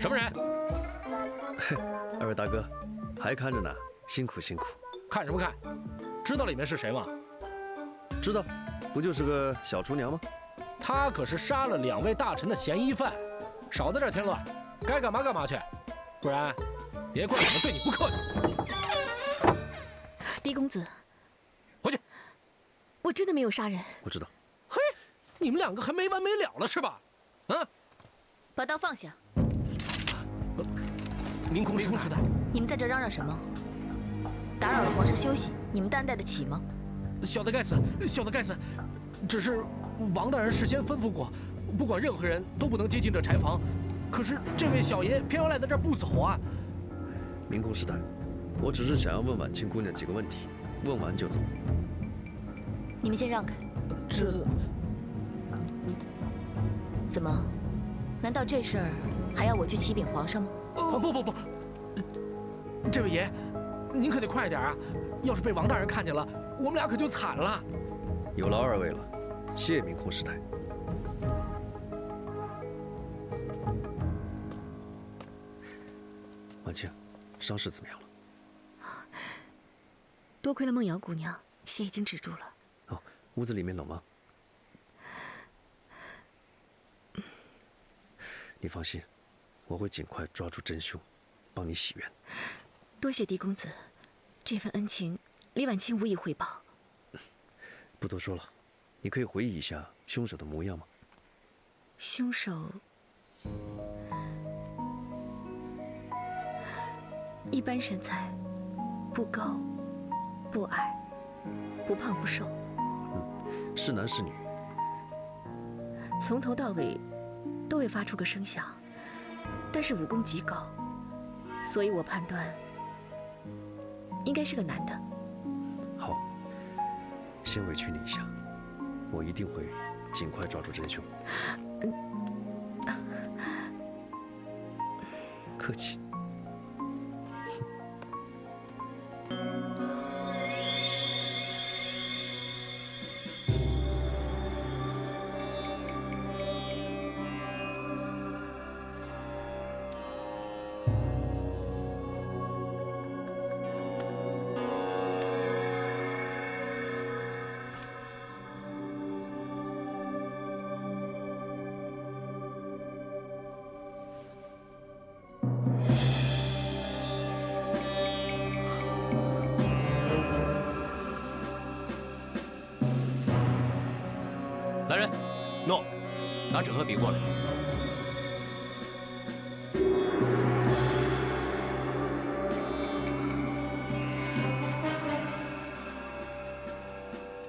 什么人？嘿，二位大哥，还看着呢，辛苦辛苦。看什么看？知道里面是谁吗？知道，不就是个小厨娘吗？他可是杀了2位大臣的嫌疑犯，少在这儿添乱，该干嘛干嘛去，不然别怪我们对你不客气。狄公子，回去。我真的没有杀人。我知道。嘿，你们2个还没完没了了是吧？啊！把刀放下。明空师太，你们在这嚷嚷什么？打扰了皇上休息，你们担待得起吗？小的该死，小的该死。只是王大人事先吩咐过，不管任何人都不能接近这柴房。可是这位小爷偏要赖在这儿不走啊！明空师太，我只是想要问婉清姑娘几个问题，问完就走。你们先让开。这怎么？难道这事儿还要我去启禀皇上吗？不，这位爷，您可得快点啊！要是被王大人看见了，我们俩可就惨了。有劳二位了，谢明空师太。婉清，伤势怎么样了？多亏了梦瑶姑娘，血已经止住了。哦，屋子里面冷吗？你放心，我会尽快抓住真凶，帮你洗冤。多谢狄公子，这份恩情，李婉清无以回报。不多说了，你可以回忆一下凶手的模样吗？凶手一般身材，不高不矮，不胖不瘦。是男是女？从头到尾都未发出个声响，但是武功极高，所以我判断应该是个男的。好，先委屈你一下，我一定会尽快抓住真凶。客气。来人，诺，拿纸和笔过来。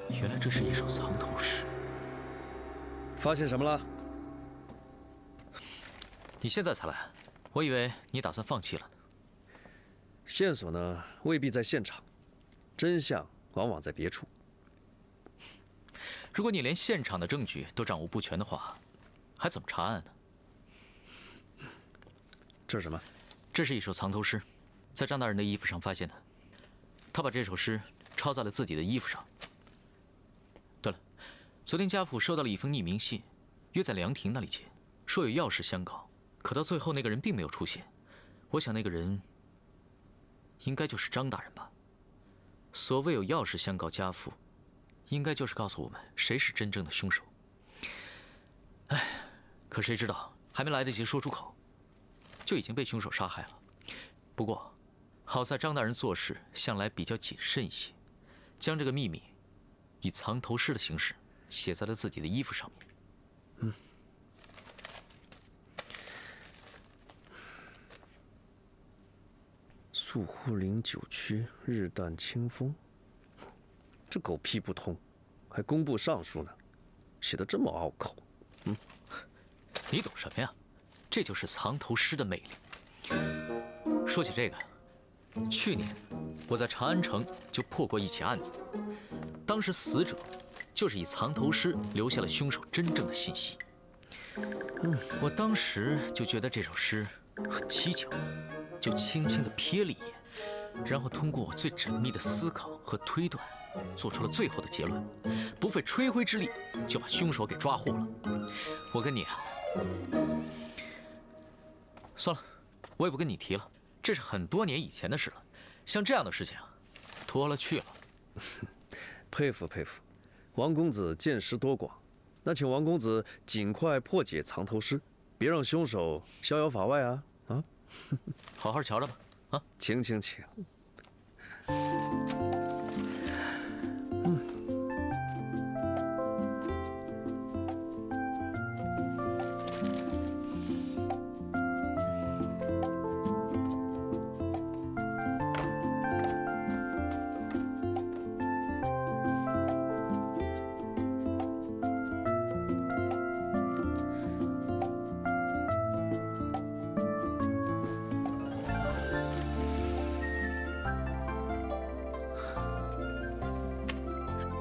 原来这是一首藏头诗。发现什么了？你现在才来，我以为你打算放弃了呢。线索呢，未必在现场，真相往往在别处。如果你连现场的证据都掌握不全的话，还怎么查案呢？这是什么？这是一首藏头诗，在张大人的衣服上发现的。他把这首诗抄在了自己的衣服上。对了，昨天家父收到了一封匿名信，约在凉亭那里见，说有要事相告。可到最后那个人并没有出现。我想那个人应该就是张大人吧。所谓有要事相告家父，应该就是告诉我们谁是真正的凶手。哎，可谁知道还没来得及说出口，就已经被凶手杀害了。不过，好在张大人做事向来比较谨慎一些，将这个秘密以藏头诗的形式写在了自己的衣服上面。宿护陵九曲，日啖清风。这狗屁不通，还工部尚书呢，写得这么拗口。你懂什么呀？这就是藏头诗的魅力。说起这个，去年我在长安城就破过一起案子，当时死者就是以藏头诗留下了凶手真正的信息。我当时就觉得这首诗很蹊跷，就轻轻地瞥了一眼，然后通过我最缜密的思考和推断，做出了最后的结论，不费吹灰之力就把凶手给抓获了。我跟你啊，算了，我也不跟你提了，这是很多年以前的事了。像这样的事情啊，拖了去了。佩服佩服，王公子见识多广。那请王公子尽快破解藏头诗，别让凶手逍遥法外啊！啊，好好瞧着吧。啊，请。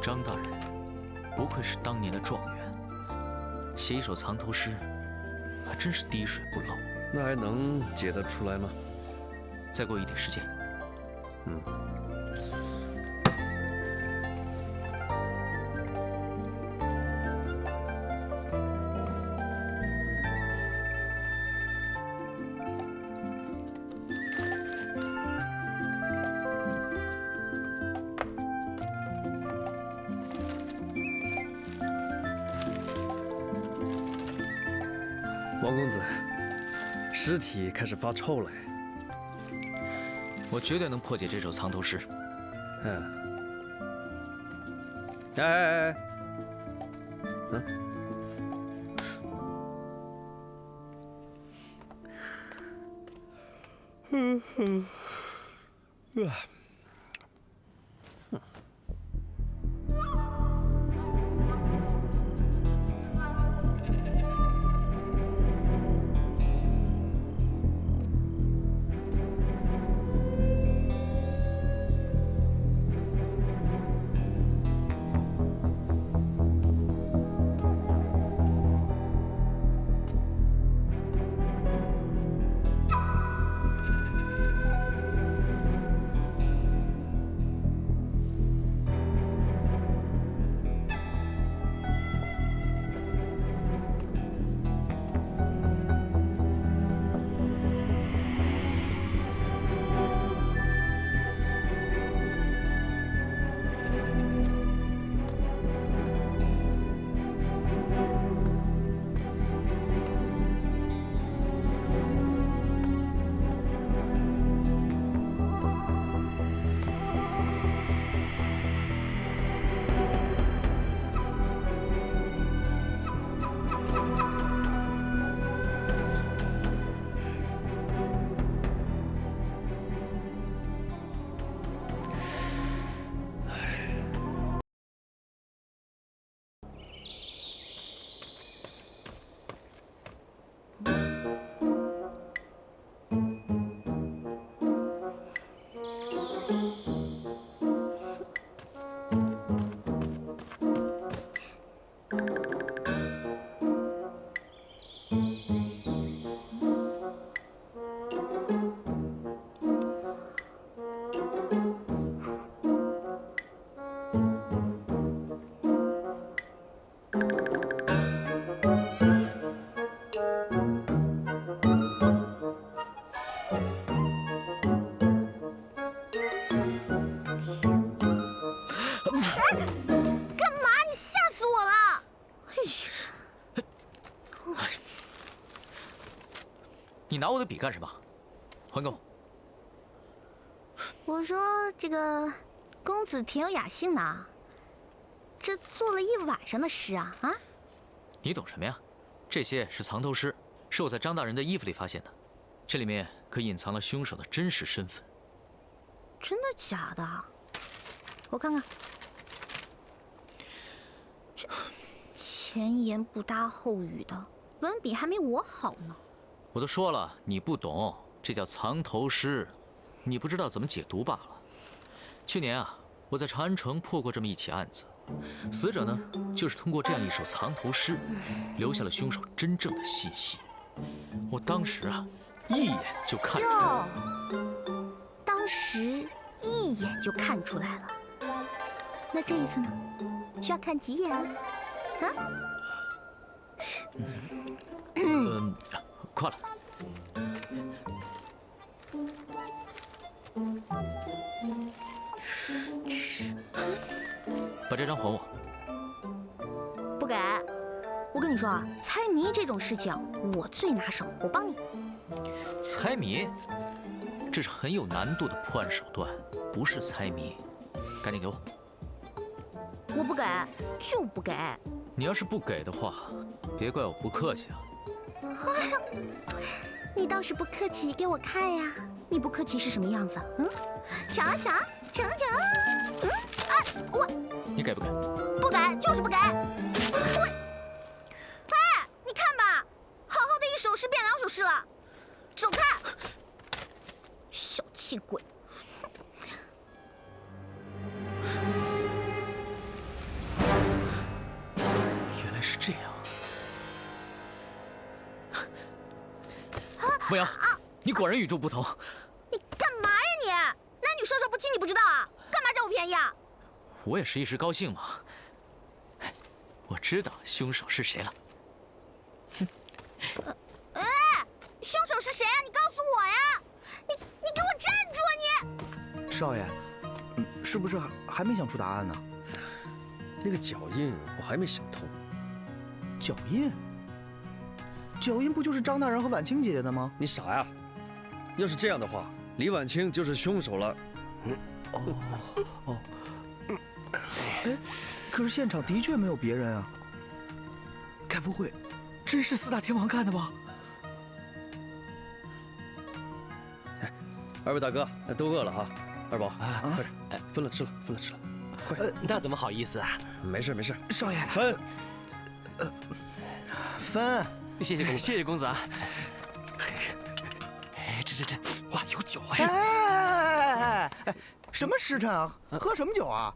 张大人，不愧是当年的状元，写一首藏头诗，还真是滴水不漏。那还能解得出来吗？再给我一点时间。王公子，尸体开始发臭了。我绝对能破解这首藏头诗。哎，你拿我的笔干什么？还给我！我说这个公子挺有雅兴的啊，这做了一晚上的诗啊啊！你懂什么呀？这些是藏头诗，是我在张大人的衣服里发现的，这里面可隐藏了凶手的真实身份。真的假的？我看看。这前言不搭后语的，文笔还没我好呢。我都说了，你不懂，这叫藏头诗，你不知道怎么解读罢了。去年啊，我在长安城破过这么一起案子，死者呢，就是通过这样一首藏头诗，留下了凶手真正的信息。我当时啊，一眼就看出来了。当时一眼就看出来了。那这一次呢？需要看几眼啊？快了，把这张还我。不给。我跟你说啊，猜谜这种事情我最拿手，我帮你。猜谜，这是很有难度的破案手段，不是猜谜。赶紧给我！我不给，就不给。你要是不给的话，别怪我不客气啊。哎呀，你倒是不客气，给我看呀！你不客气是什么样子？嗯，瞧啊瞧啊瞧啊瞧啊！嗯，哎，我你给不给？不给，就是不给。我，哎，你看吧，好好的一首诗变两首诗了，走开！小气鬼！原来是这样。未央，你果然与众不同。你干嘛呀你？男女授受不亲，你不知道啊？干嘛占我便宜啊？我也是一时高兴嘛。哎，我知道凶手是谁了。哎，凶手是谁啊？你告诉我呀！你给我站住啊你！少爷，是不是还没想出答案呢？那个脚印我还没想通。脚印？脚印不就是张大人和婉清姐姐的吗？你傻呀！要是这样的话，李婉清就是凶手了。哦。哎，可是现场的确没有别人啊。该不会真是四大天王干的吧？哎，二位大哥都饿了哈。二宝，快点，分了吃了，分了吃了，快！那怎么好意思啊？没事没事，少爷分。分。谢谢公子，谢谢公子啊！哎，这，哇，有酒哎！哎，什么时辰啊？喝什么酒啊？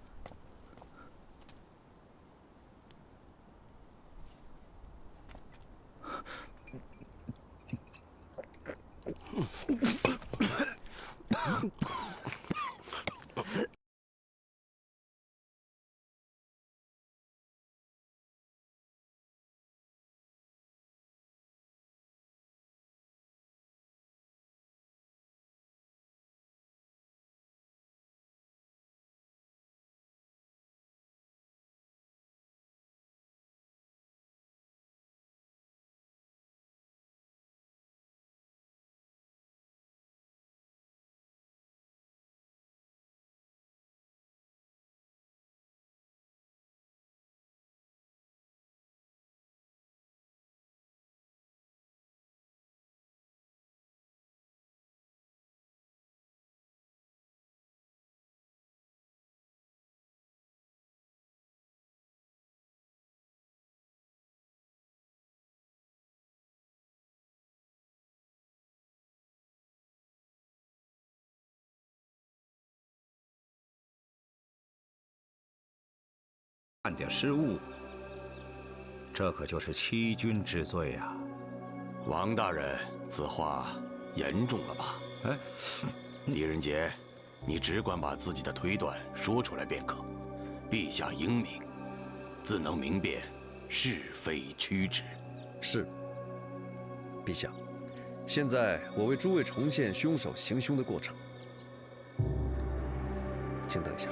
犯点失误，这可就是欺君之罪啊！王大人，此话严重了吧？哎，狄仁杰，你只管把自己的推断说出来便可。陛下英明，自能明辨是非曲直。是，陛下。现在我为诸位重现凶手行凶的过程，请等一下。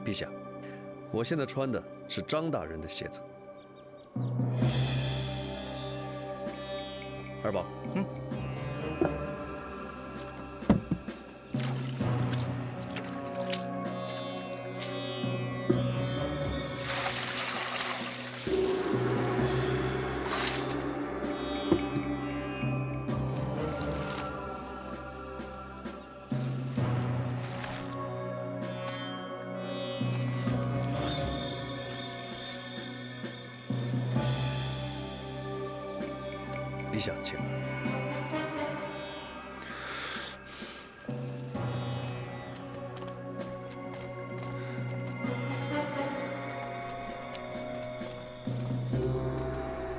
陛下，我现在穿的是张大人的鞋子。二宝，陛下，请。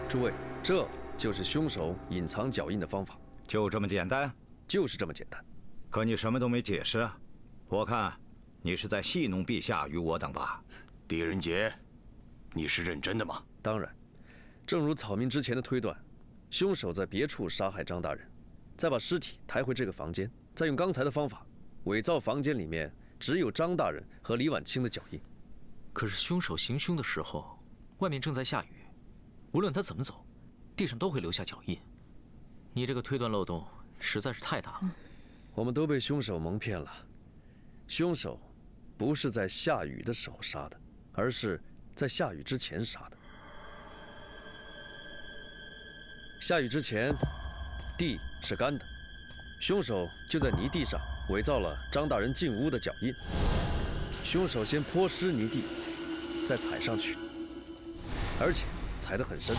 诸位，这就是凶手隐藏脚印的方法。就这么简单？就是这么简单。可你什么都没解释啊！我看你是在戏弄陛下与我等吧？狄仁杰，你是认真的吗？当然，正如草民之前的推断，凶手在别处杀害张大人，再把尸体抬回这个房间，再用刚才的方法伪造房间里面只有张大人和李婉清的脚印。可是凶手行凶的时候，外面正在下雨，无论他怎么走，地上都会留下脚印。你这个推断漏洞实在是太大了。我们都被凶手蒙骗了。凶手不是在下雨的时候杀的，而是在下雨之前杀的。下雨之前，地是干的，凶手就在泥地上伪造了张大人进屋的脚印。凶手先泼湿泥地，再踩上去，而且踩得很深。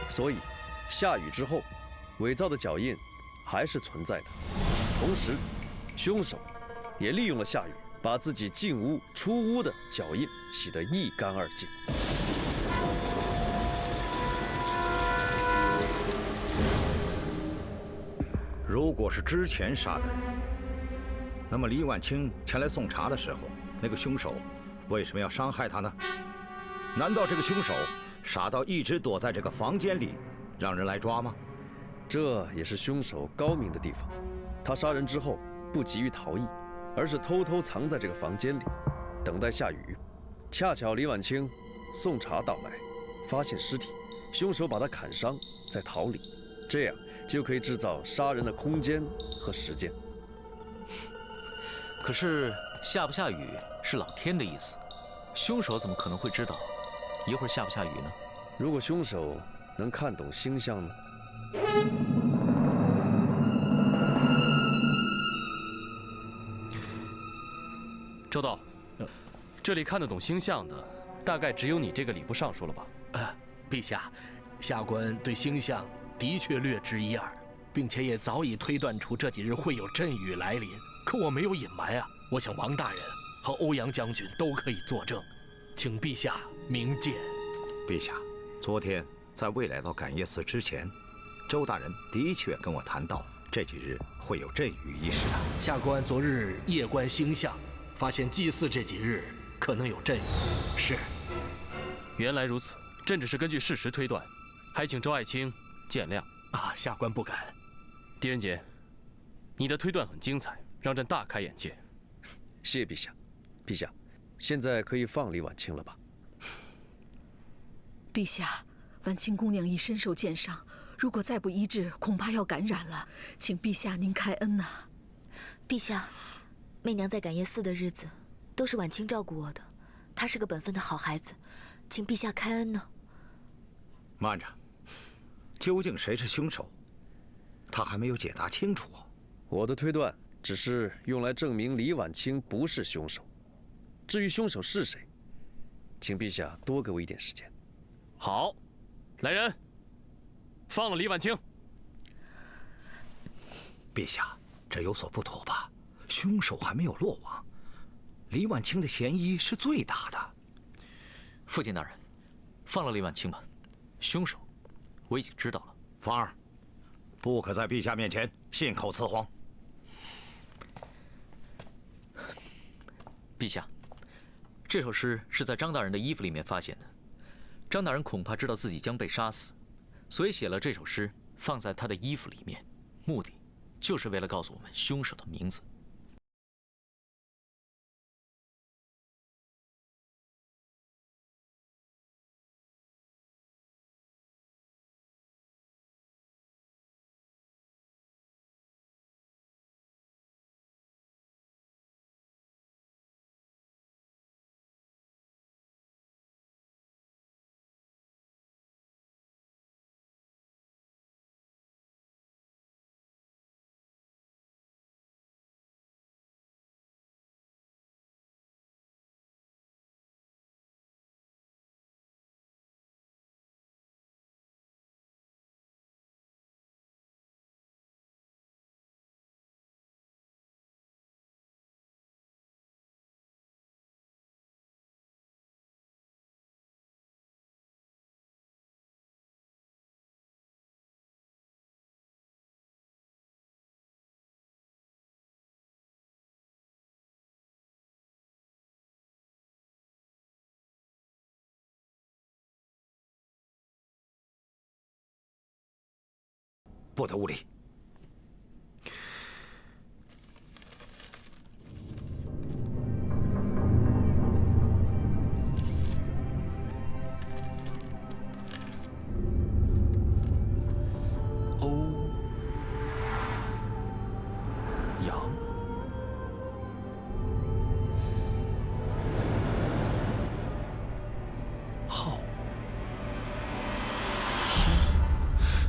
所以，下雨之后，伪造的脚印还是存在的。同时，凶手也利用了下雨，把自己进屋、出屋的脚印洗得一干二净。如果是之前杀的人，那么李婉清前来送茶的时候，那个凶手为什么要伤害他呢？难道这个凶手傻到一直躲在这个房间里，让人来抓吗？这也是凶手高明的地方。他杀人之后不急于逃逸，而是偷偷藏在这个房间里，等待下雨。恰巧李婉清送茶到来，发现尸体，凶手把他砍伤，再逃离，这样就可以制造杀人的空间和时间。可是下不下雨是老天的意思，凶手怎么可能会知道一会儿下不下雨呢？如果凶手能看懂星象呢？周道，这里看得懂星象的，大概只有你这个礼部尚书了吧？陛下，下官对星象的确略知一二，并且也早已推断出这几日会有阵雨来临。可我没有隐瞒啊，我想王大人和欧阳将军都可以作证，请陛下明鉴。陛下，昨天在未来到感业寺之前，周大人的确跟我谈到这几日会有阵雨一事啊。下官昨日夜观星象，发现祭祀这几日可能有阵雨。是，原来如此，朕只是根据事实推断，还请周爱卿见谅啊。下官不敢。狄仁杰，你的推断很精彩，让朕大开眼界。谢陛下。陛下，现在可以放李婉清了吧？陛下，婉清姑娘已身受箭伤，如果再不医治，恐怕要感染了，请陛下您开恩呐。陛下，媚娘在感业寺的日子，都是婉清照顾我的，她是个本分的好孩子，请陛下开恩呢。慢着，究竟谁是凶手？他还没有解答清楚。我的推断只是用来证明李婉清不是凶手。至于凶手是谁，请陛下多给我一点时间。好，来人，放了李婉清。陛下，这有所不妥吧？凶手还没有落网，李婉清的嫌疑是最大的。父亲大人，放了李婉清吧。凶手，我已经知道了。芳儿，不可在陛下面前信口雌黄。陛下，这首诗是在张大人的衣服里面发现的。张大人恐怕知道自己将被杀死，所以写了这首诗放在他的衣服里面，目的就是为了告诉我们凶手的名字。不得无礼。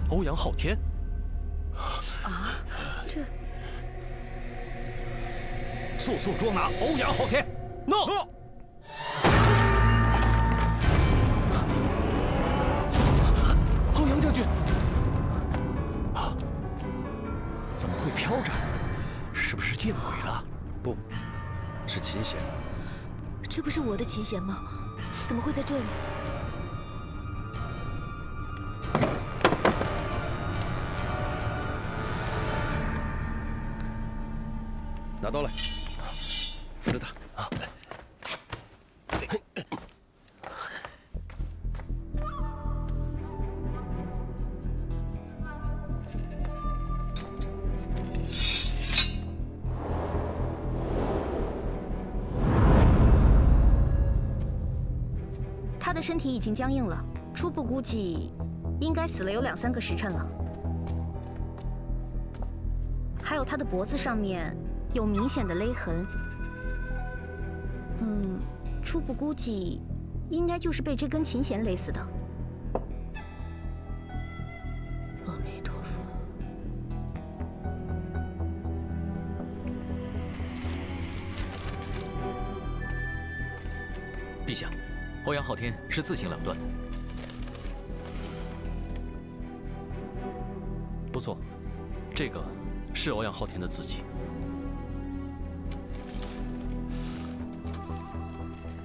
欧阳昊天。啊，这速速捉拿欧阳昊天！ 诺。欧阳将军，啊，怎么会飘着？是不是见鬼了？不，是琴弦。这不是我的琴弦吗？怎么会在这里？ 拿刀来，扶着他。啊！他的身体已经僵硬了，初步估计应该死了有2、3个时辰了。还有他的脖子上面 有明显的勒痕，初步估计，应该就是被这根琴弦勒死的。阿弥陀佛。陛下，欧阳昊天是自行了断的。不错，这个是欧阳昊天的字迹。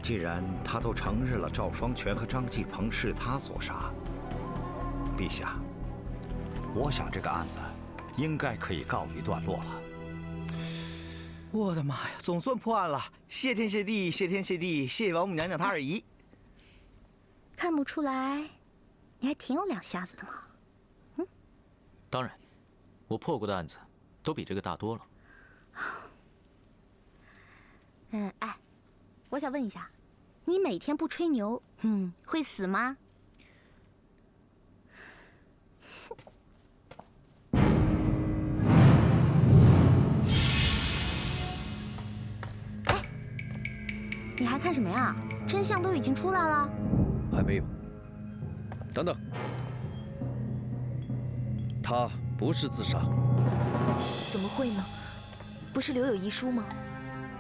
既然他都承认了赵双全和张继鹏是他所杀，陛下，我想这个案子应该可以告一段落了。我的妈呀，总算破案了！谢天谢地，谢天谢地，谢谢王母娘娘她二姨。看不出来，你还挺有两下子的嘛。嗯，当然，我破过的案子都比这个大多了。哎，我想问一下。 你每天不吹牛，会死吗？哎，你还看什么呀？真相都已经出来了。还没有。等等，他不是自杀。怎么会呢？不是留有遗书吗？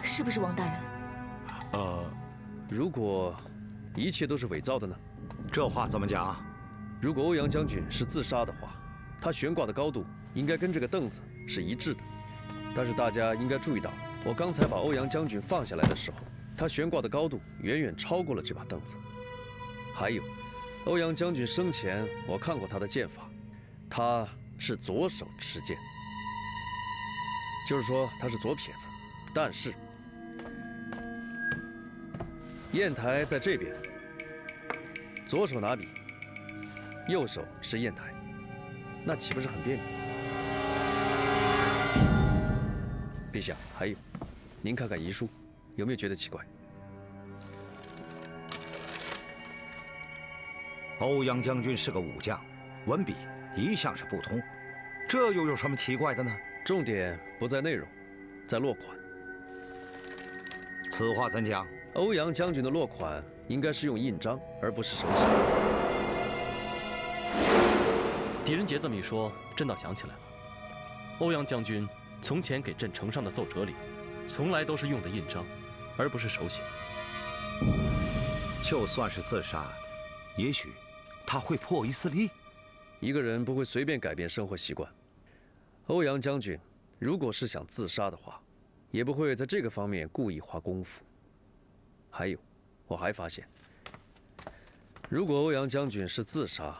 是不是王大人？如果一切都是伪造的呢？这话怎么讲啊？如果欧阳将军是自杀的话，他悬挂的高度应该跟这个凳子是一致的。但是大家应该注意到，我刚才把欧阳将军放下来的时候，他悬挂的高度远远超过了这把凳子。还有，欧阳将军生前我看过他的剑法，他是左手持剑，就是说他是左撇子。但是 砚台在这边，左手拿笔，右手是砚台，那岂不是很别扭？陛下，还有，您看看遗书，有没有觉得奇怪？欧阳将军是个武将，文笔一向是不通，这又有什么奇怪的呢？重点不在内容，在落款。此话怎讲？ 欧阳将军的落款应该是用印章，而不是手写。狄仁杰这么一说，朕倒想起来了，欧阳将军从前给朕呈上的奏折里，从来都是用的印章，而不是手写。就算是自杀，也许他会破一次例。一个人不会随便改变生活习惯。欧阳将军如果是想自杀的话，也不会在这个方面故意花功夫。 还有，我还发现，如果欧阳将军是自杀，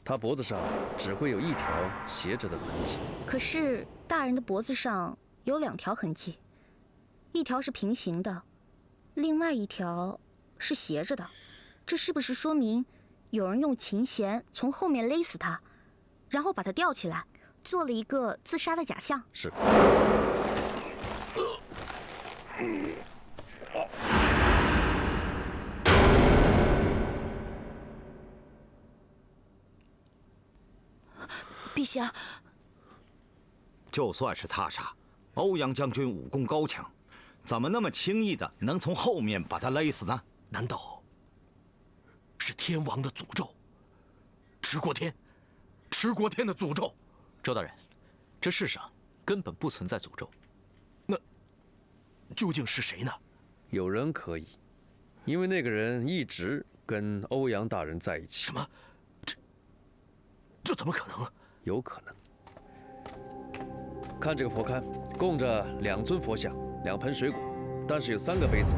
他脖子上只会有一条斜着的痕迹。可是大人的脖子上有2条痕迹，一条是平行的，另外一条是斜着的。这是不是说明有人用琴弦从后面勒死他，然后把他吊起来，做了一个自杀的假象。是。陛下，就算是他杀，欧阳将军武功高强，怎么那么轻易的能从后面把他勒死呢？难道是天王的诅咒？持国天的诅咒？周大人，这世上根本不存在诅咒。那究竟是谁呢？有人可以，因为那个人一直跟欧阳大人在一起。什么？这怎么可能？有可能。看这个佛龛，供着2尊佛像，2盆水果，但是有3个杯子。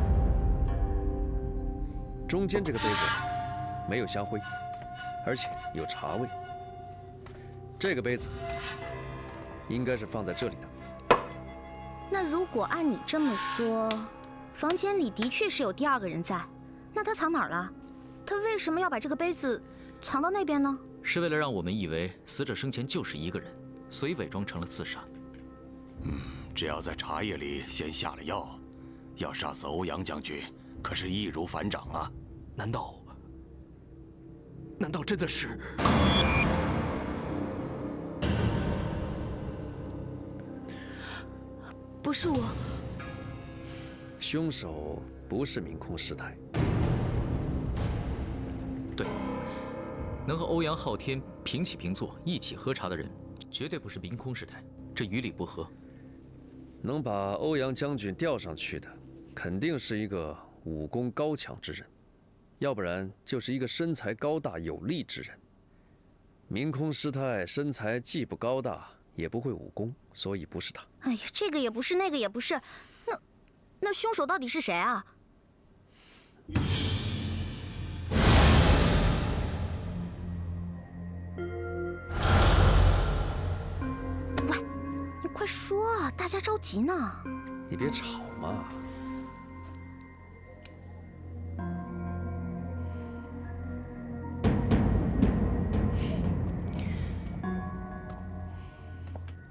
中间这个杯子没有香灰，而且有茶味。这个杯子应该是放在这里的。那如果按你这么说，房间里的确是有第2个人在，那他藏哪儿了？他为什么要把这个杯子藏到那边呢？是为了让我们以为死者生前就是一个人，所以伪装成了自杀。只要在茶叶里先下了药，要杀死欧阳将军，可是易如反掌啊！难道真的是？不是我。凶手不是明空师太。对，能和欧阳昊天平起平坐一起喝茶的人，绝对不是明空师太，这于理不合。能把欧阳将军调上去的，肯定是一个武功高强之人，要不然就是一个身材高大有力之人。明空师太身材既不高大，也不会武功，所以不是他。哎呀，这个也不是，那个也不是，那凶手到底是谁啊？喂，你快说啊，大家着急呢。你别吵嘛。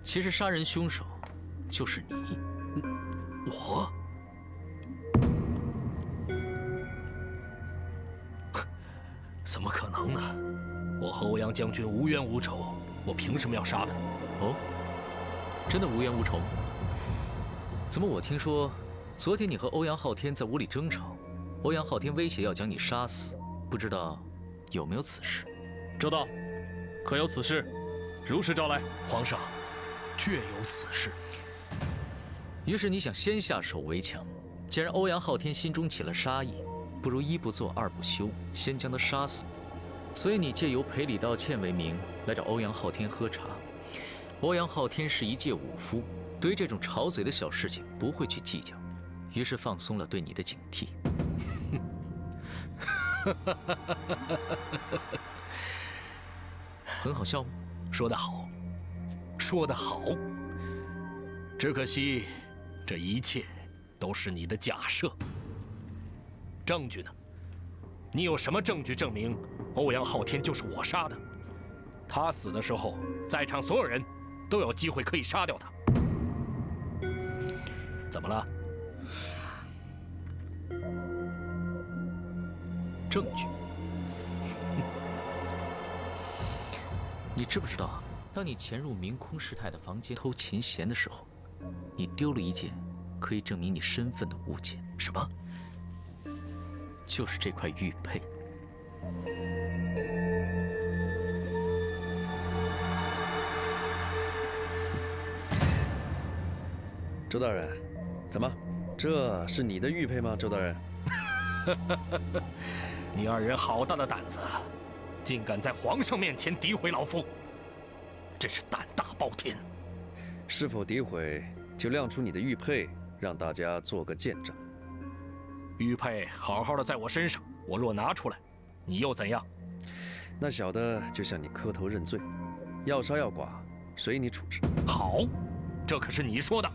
其实杀人凶手就是你。我？怎么可能呢？我和欧阳将军无冤无仇，我凭什么要杀他？哦，真的无冤无仇？怎么我听说，昨天你和欧阳昊天在屋里争吵，欧阳昊天威胁要将你杀死，不知道有没有此事？周道，可有此事？如实招来。皇上，确有此事。于是你想先下手为强，既然欧阳昊天心中起了杀意，不如1不做2不休，先将他杀死。所以你借由赔礼道歉为名来找欧阳昊天喝茶。欧阳昊天是一介武夫，对于这种吵嘴的小事情不会去计较，于是放松了对你的警惕。很好笑吗？说得好，说得好。只可惜，这一切都是你的假设。证据呢？你有什么证据证明欧阳昊天就是我杀的？他死的时候，在场所有人都有机会可以杀掉他。怎么了？证据？你知不知道，当你潜入明空师太的房间偷琴弦的时候，你丢了一件可以证明你身份的物件？什么？就是这块玉佩。周大人，怎么？这是你的玉佩吗？周大人，你2人好大的胆子，竟敢在皇上面前诋毁老夫，真是胆大包天！是否诋毁，就亮出你的玉佩，让大家做个见证。玉佩好好的在我身上，我若拿出来，你又怎样？那小的就向你磕头认罪，要杀要剐，随你处置。好，这可是你说的。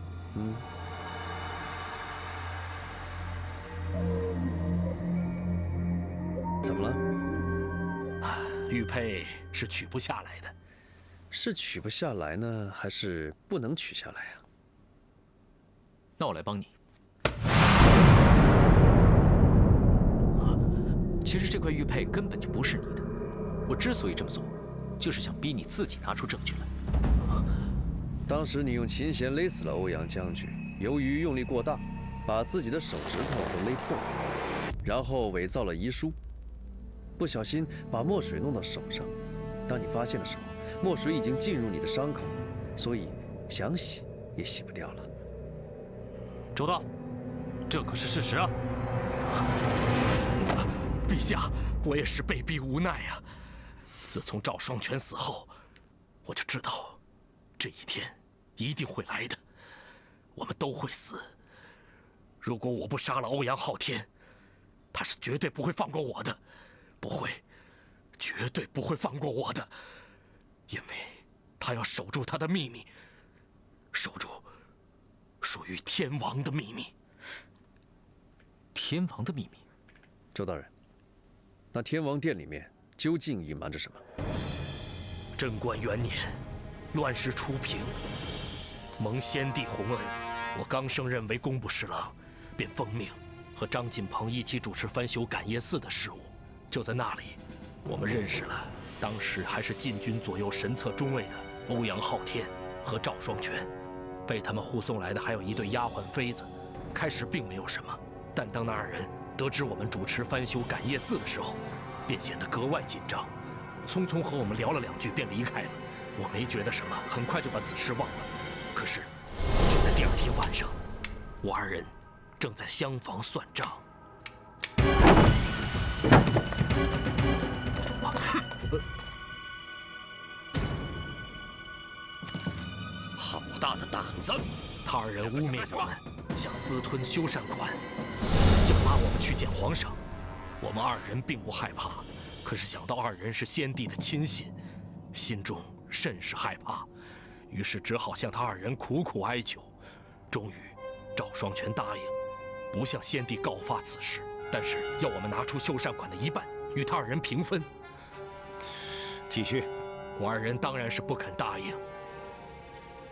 怎么了？玉佩是取不下来的，是取不下来呢，还是不能取下来啊？那我来帮你。其实这块玉佩根本就不是你的，我之所以这么做，就是想逼你自己拿出证据来。当时你用琴弦勒死了欧阳将军，由于用力过大，把自己的手指头都勒破了，然后伪造了遗书，不小心把墨水弄到手上。当你发现的时候，墨水已经进入你的伤口，所以想洗也洗不掉了。周道，这可是事实啊！陛下，我也是被逼无奈啊。自从赵双全死后，我就知道，这一天一定会来的，我们都会死。如果我不杀了欧阳昊天，他是绝对不会放过我的，不会，绝对不会放过我的，因为他要守住他的秘密，守住属于天王的秘密。天王的秘密？周大人，那天王殿里面究竟隐瞒着什么？贞观元年，乱世初平，蒙先帝洪恩，我刚升任为工部侍郎，便奉命和张锦鹏一起主持翻修感业寺的事务。就在那里，我们认识了当时还是禁军左右神策中尉的欧阳昊天和赵双全。被他们护送来的还有一对丫鬟妃子。开始并没有什么，但当那二人得知我们主持翻修感业寺的时候，便显得格外紧张，匆匆和我们聊了2句便离开了。我没觉得什么，很快就把此事忘了。可是就在第2天晚上，我二人正在厢房算账。好大的胆子！他二人污蔑我们想私吞修缮款，要拉我们去见皇上。我们二人并不害怕，可是想到二人是先帝的亲信，心中甚是害怕，于是只好向他二人苦苦哀求。终于，赵双全答应不向先帝告发此事，但是要我们拿出修缮款的1半，与他二人平分。继续。我二人当然是不肯答应。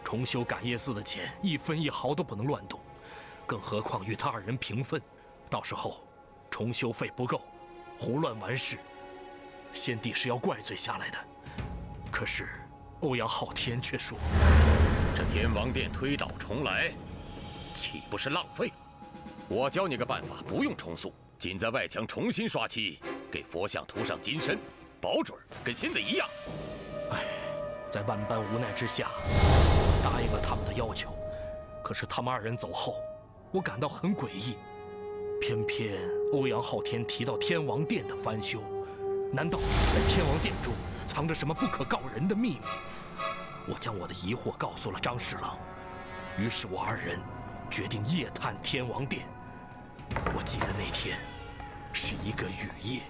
重修感业寺的钱1分1毫都不能乱动，更何况与他二人平分，到时候重修费不够，胡乱完事，先帝是要怪罪下来的。可是欧阳昊天却说：“这天王殿推倒重来，岂不是浪费？我教你个办法，不用重塑，仅在外墙重新刷漆，给佛像涂上金身，保准跟新的一样。”哎，在万般无奈之下，答应了他们的要求。可是他们二人走后，我感到很诡异。偏偏欧阳昊天提到天王殿的翻修，难道在天王殿中藏着什么不可告人的秘密？我将我的疑惑告诉了张侍郎，于是我二人决定夜探天王殿。我记得那天是一个雨夜。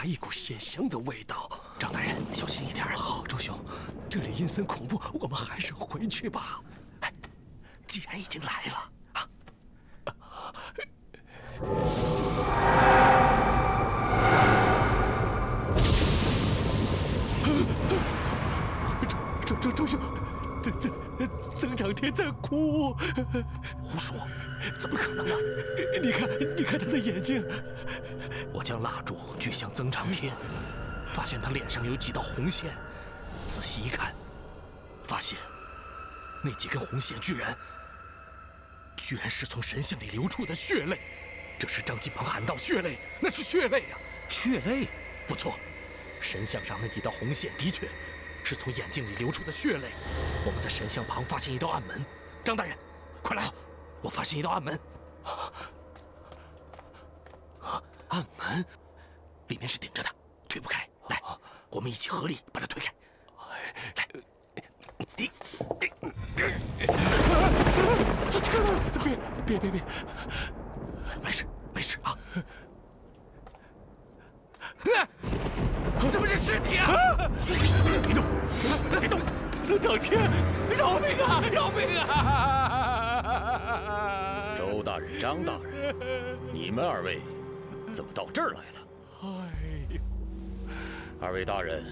一股鲜香的味道，张大人小心一点。好，周兄，这里阴森恐怖，我们还是回去吧。哎，既然已经来了啊，周兄，曾长天在哭。胡说，怎么可能呢？你看他的眼睛。我将蜡烛举向曾长天，发现他脸上有几道红线。仔细一看，发现那几根红线居然是从神像里流出的血泪。这是张锦鹏喊道：“血泪，那是血泪啊！”血泪？不错，神像上那几道红线的确是从眼睛里流出的血泪。我们在神像旁发现一道暗门，张大人，快来！我发现一道暗门。暗门，里面是顶着的，推不开。来，我们一起合力把它推开。来，别，没事啊。怎么是尸体啊？别动！曾长天，饶命啊！饶命啊！周大人、张大人，你们二位怎么到这儿来了？哎呦，二位大人，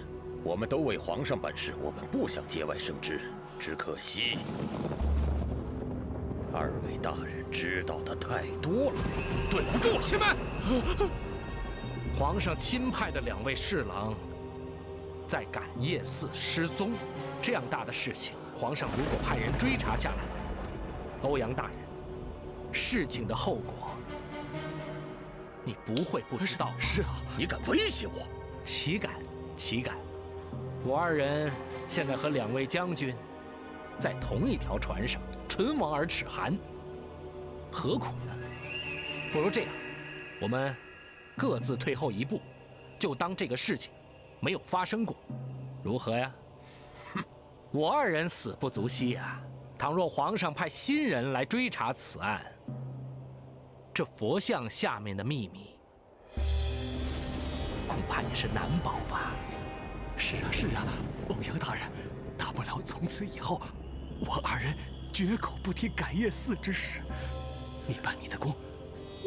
我们都为皇上办事，我们不想节外生枝，只可惜二位大人知道的太多了，对不住了。且慢！皇上亲派的2位侍郎在感业寺失踪，这样大的事情，皇上如果派人追查下来，欧阳大人，事情的后果你不会不知道。是啊，你敢威胁我？岂敢，岂敢！我2人现在和2位将军在同一条船上，唇亡而齿寒，何苦呢？不如这样，我们各自退后一步，就当这个事情没有发生过，如何呀？我2人死不足惜呀。倘若皇上派新人来追查此案，这佛像下面的秘密，恐怕也是难保吧。是啊，是啊，欧阳大人，大不了从此以后，我2人绝口不提感业寺之事。你办你的公，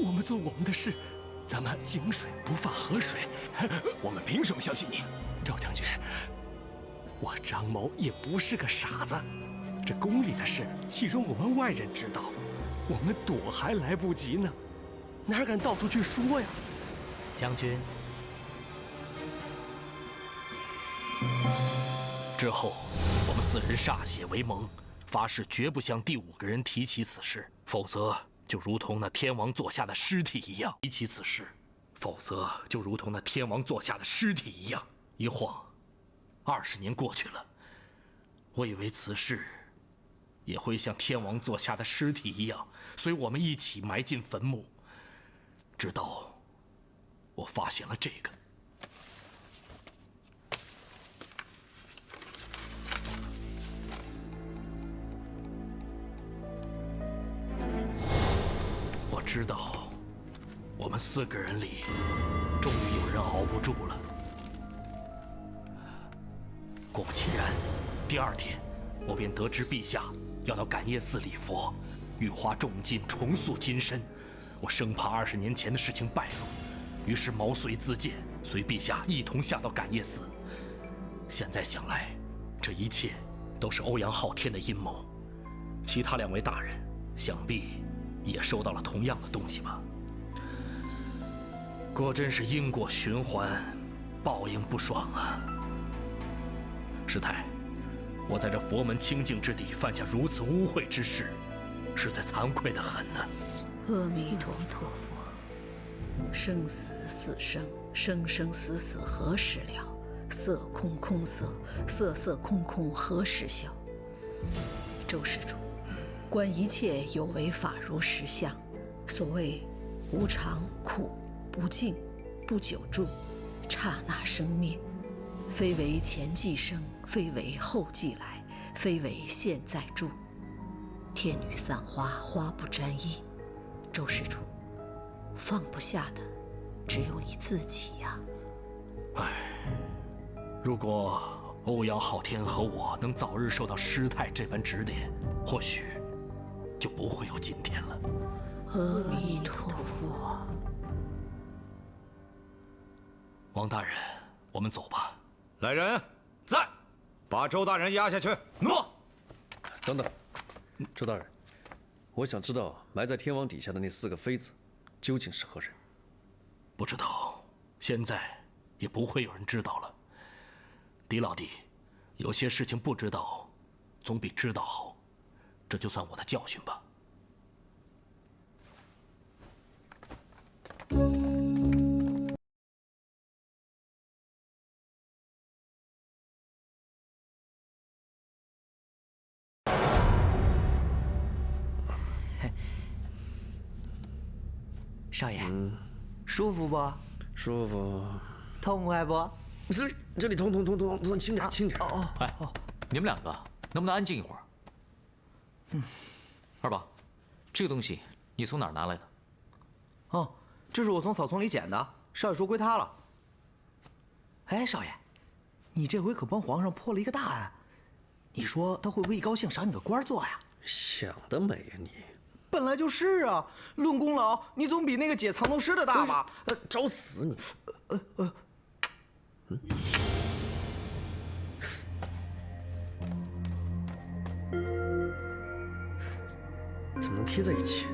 我们做我们的事，咱们井水不犯河水。我们凭什么相信你，赵将军？我张某也不是个傻子，这宫里的事岂容我们外人知道？我们躲还来不及呢，哪敢到处去说呀？将军。之后，我们4人歃血为盟，发誓绝不向第5个人提起此事，否则就如同那天王座下的尸体一样。提起此事，否则就如同那天王座下的尸体一样。一晃，20年过去了，我以为此事也会像天王座下的尸体一样，随我们一起埋进坟墓。直到我发现了这个。我知道，我们4个人里，终于有人熬不住了。果不其然，第2天，我便得知陛下要到感业寺礼佛，玉花重金重塑金身。我生怕20年前的事情败露，于是毛遂自荐，随陛下一同下到感业寺。现在想来，这一切都是欧阳昊天的阴谋。其他2位大人，想必也收到了同样的东西吧？果真是因果循环，报应不爽啊！师太，我在这佛门清净之地犯下如此污秽之事，实在惭愧得很呢。阿弥陀佛，生死死生，生生死死何时了？色空空色，色色空空何时消？周施主，观一切有为法如实相。所谓无常、苦、不净、不久住，刹那生灭，非为前既生，非为后既来，非为现在住。天女散花，花不沾衣。周施主，放不下的只有你自己呀。唉，如果欧阳昊天和我能早日受到师太这般指点，或许就不会有今天了。阿弥陀佛。王大人，我们走吧。来人，在，把周大人押下去。诺。等等，周大人，我想知道埋在天王底下的那4个妃子，究竟是何人？不知道，现在也不会有人知道了。狄老弟，有些事情不知道，总比知道好。这就算我的教训吧。少爷，舒服不？舒服。痛快不？这里痛，轻点，轻点。哎，你们2个能不能安静一会儿？二宝，这个东西你从哪儿拿来的？哦，这是我从草丛里捡的，少爷说归他了。哎，少爷，你这回可帮皇上破了一个大案，你说他会不会一高兴赏你个官做呀？想得美呀你！本来就是啊，论功劳，你总比那个解藏头诗的大吧？找死你！怎么能贴在一起？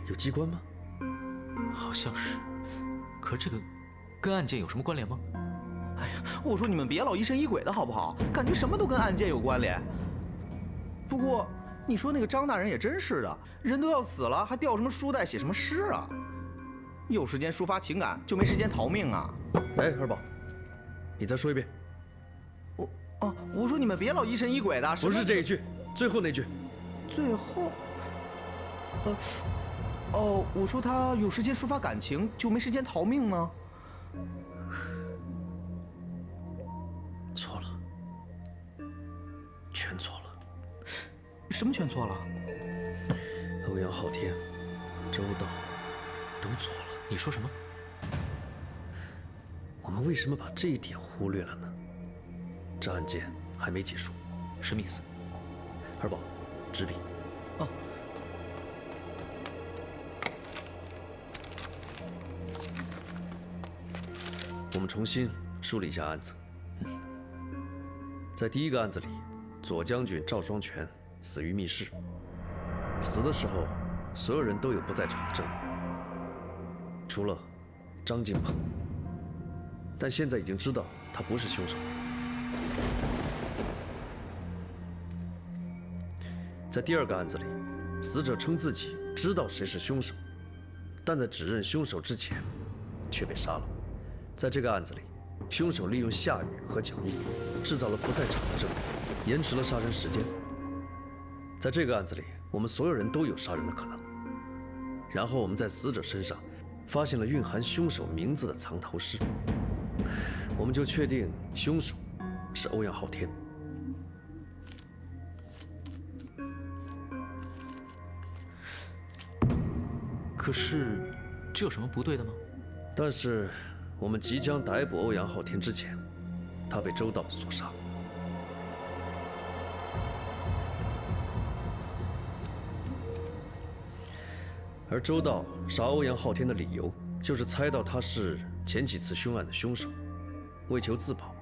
有机关吗？好像是，可这个跟案件有什么关联吗？哎呀，我说你们别老疑神疑鬼的好不好？感觉什么都跟案件有关联。不过你说那个张大人也真是的，人都要死了，还掉什么书袋写什么诗啊？有时间抒发情感，就没时间逃命啊！哎，二宝，你再说一遍。我说你们别老疑神疑鬼的。不是这一句，最后那句。最后，我说他有时间抒发感情，就没时间逃命吗？错了，全错了。什么全错了？欧阳昊天、周道都错了。你说什么？我们为什么把这一点忽略了呢？这案件还没结束。什么意思？二宝，纸笔。我们重新梳理一下案子。在第一个案子里，左将军赵双全死于密室。死的时候，所有人都有不在场的证人，除了张晋鹏。但现在已经知道他不是凶手。在第二个案子里，死者称自己知道谁是凶手，但在指认凶手之前，却被杀了。在这个案子里，凶手利用夏雨和蒋毅制造了不在场的证人，延迟了杀人时间。在这个案子里，我们所有人都有杀人的可能。然后我们在死者身上发现了蕴含凶手名字的藏头诗，我们就确定凶手是欧阳昊天。可是，这有什么不对的吗？但是，我们即将逮捕欧阳昊天之前，他被周道所杀。而周道杀欧阳昊天的理由，就是猜到他是前几次凶案的凶手，为求自保，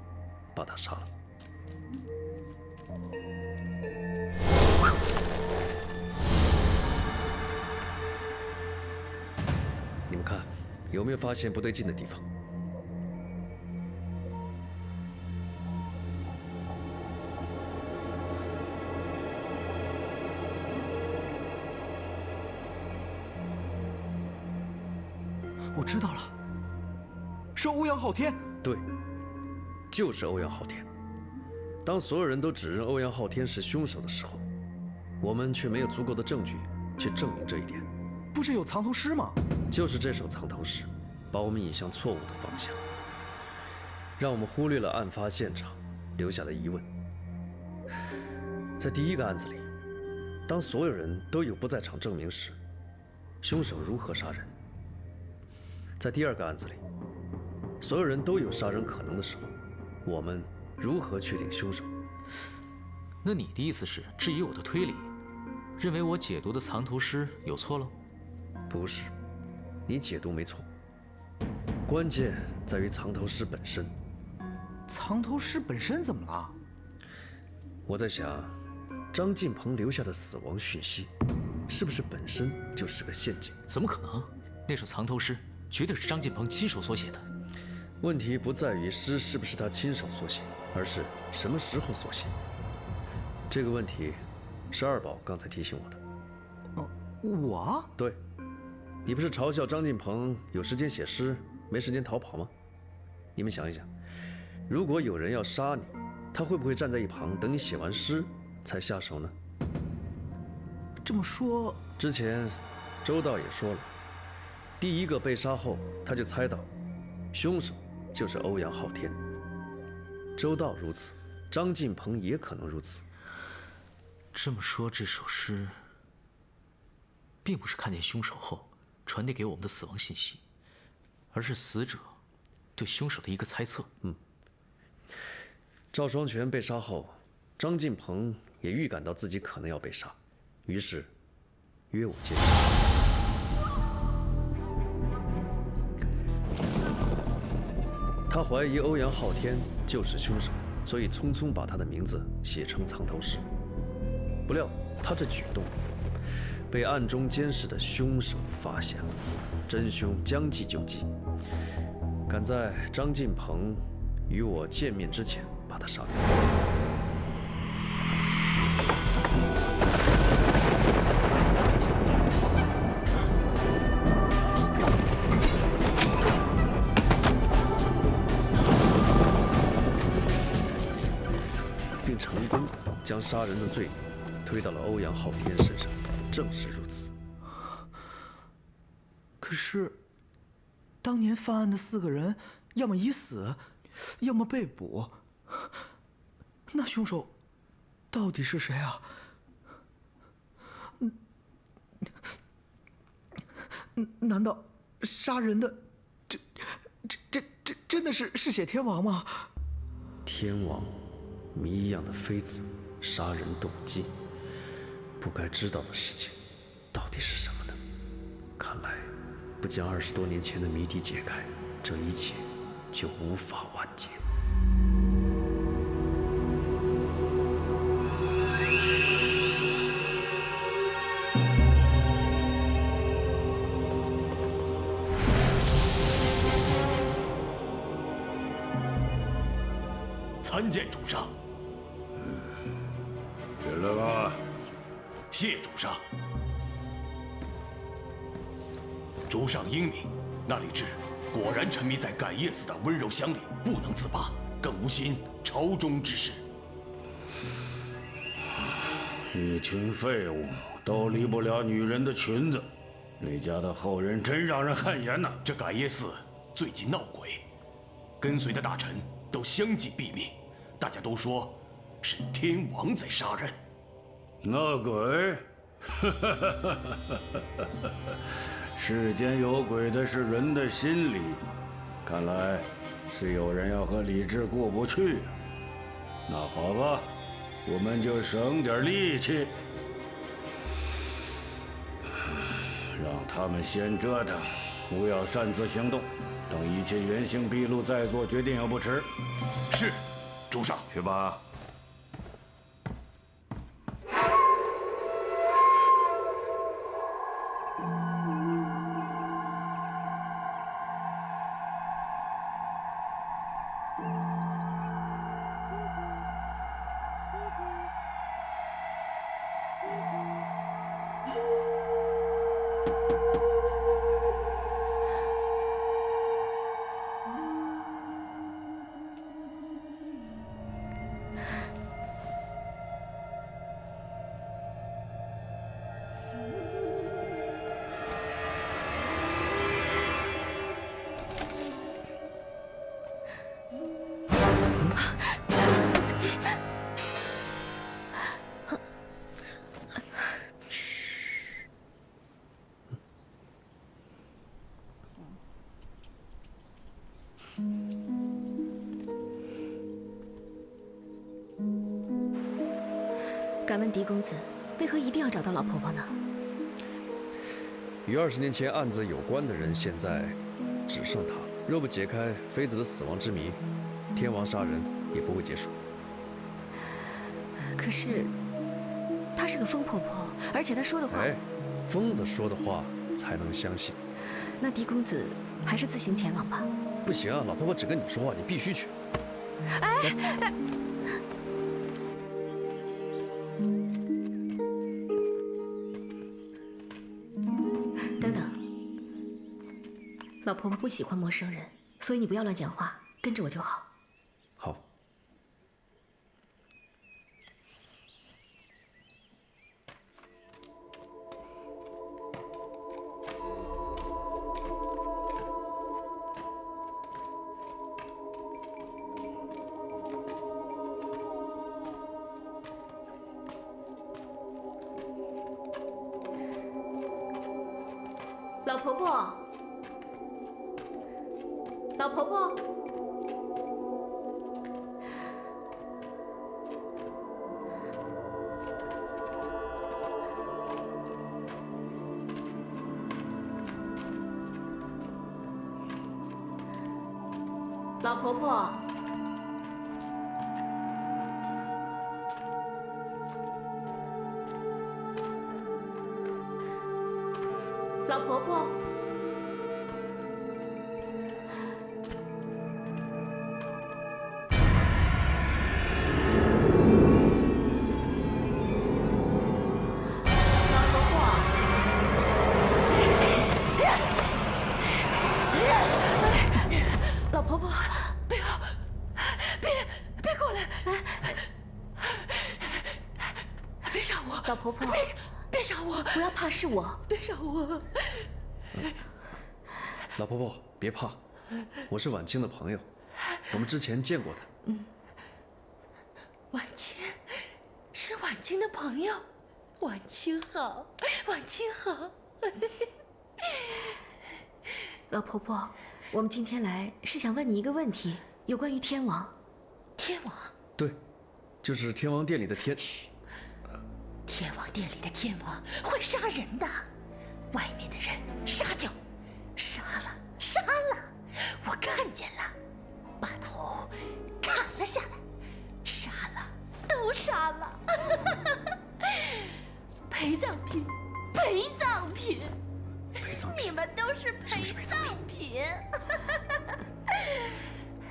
把他杀了。你们看，有没有发现不对劲的地方？我知道了，是欧阳昊天。对，就是欧阳昊天。当所有人都指认欧阳昊天是凶手的时候，我们却没有足够的证据去证明这一点。不是有藏头诗吗？就是这首藏头诗，把我们引向错误的方向，让我们忽略了案发现场留下的疑问。在第一个案子里，当所有人都有不在场证明时，凶手如何杀人？在第二个案子里，所有人都有杀人可能的时候，我们如何确定凶手？那你的意思是质疑我的推理，认为我解读的藏头诗有错了？不是，你解读没错，关键在于藏头诗本身。藏头诗本身怎么了？我在想，张晋鹏留下的死亡讯息，是不是本身就是个陷阱？怎么可能？那首藏头诗绝对是张晋鹏亲手所写的。问题不在于诗是不是他亲手所写，而是什么时候所写。这个问题是二宝刚才提醒我的。我？对，你不是嘲笑张晋鹏有时间写诗，没时间逃跑吗？你们想一想，如果有人要杀你，他会不会站在一旁等你写完诗才下手呢？这么说，之前周道也说了，第一个被杀后，他就猜到凶手就是欧阳昊天。周道如此，张晋鹏也可能如此。这么说，这首诗并不是看见凶手后传递给我们的死亡信息，而是死者对凶手的一个猜测。赵双全被杀后，张进鹏也预感到自己可能要被杀，于是约我见面。他怀疑欧阳昊天就是凶手，所以匆匆把他的名字写成藏头诗。不料他这举动被暗中监视的凶手发现了，真凶将计就计，赶在张进鹏与我见面之前把他杀掉。并成功将杀人的罪名推到了欧阳昊天身上。正是如此。可是，当年犯案的4个人，要么已死，要么被捕。那凶手到底是谁啊？难道杀人的这真的是血天王吗？天王，谜一样的妃子，杀人动机，不该知道的事情，到底是什么呢？看来，不将20多年前的谜底解开，这一切就无法完结。参见主上。进来吧。谢主上。主上英明，那李治果然沉迷在感业寺的温柔乡里，不能自拔，更无心朝中之事。一群废物都离不了女人的裙子，李家的后人真让人汗颜呐！这感业寺最近闹鬼，跟随的大臣都相继毙命，大家都说是天王在杀人。闹鬼？世间有鬼的是人的心理，看来是有人要和李治过不去。那好吧，我们就省点力气，让他们先折腾，不要擅自行动，等一切原形毕露再做决定也不迟。是，主上。去吧。敢问狄公子，为何一定要找到老婆婆呢？与20年前案子有关的人，现在只剩她。若不解开妃子的死亡之谜，天王杀人也不会结束。可是，她是个疯婆婆，而且她说的话……哎，疯子说的话才能相信。那狄公子还是自行前往吧。不行啊，老婆婆只跟你说话，你必须去。哎。等等，老婆婆不喜欢陌生人，所以你不要乱讲话，跟着我就好。好。老婆婆，老婆婆，老婆婆，老婆婆，老婆婆，别过来！别杀我！老婆婆，别杀我！不要怕，是我。别杀我！老婆婆，别怕，我是婉清的朋友，我们之前见过的。婉清，是婉清的朋友。婉清好，婉清好。老婆婆，我们今天来是想问你一个问题，有关于天王。天王？对，就是天王殿里的天。天王殿里的天王会杀人的，外面的人杀掉，杀了，我看见了，把头砍了下来，杀了，都杀了。陪葬品，你们都是陪葬品，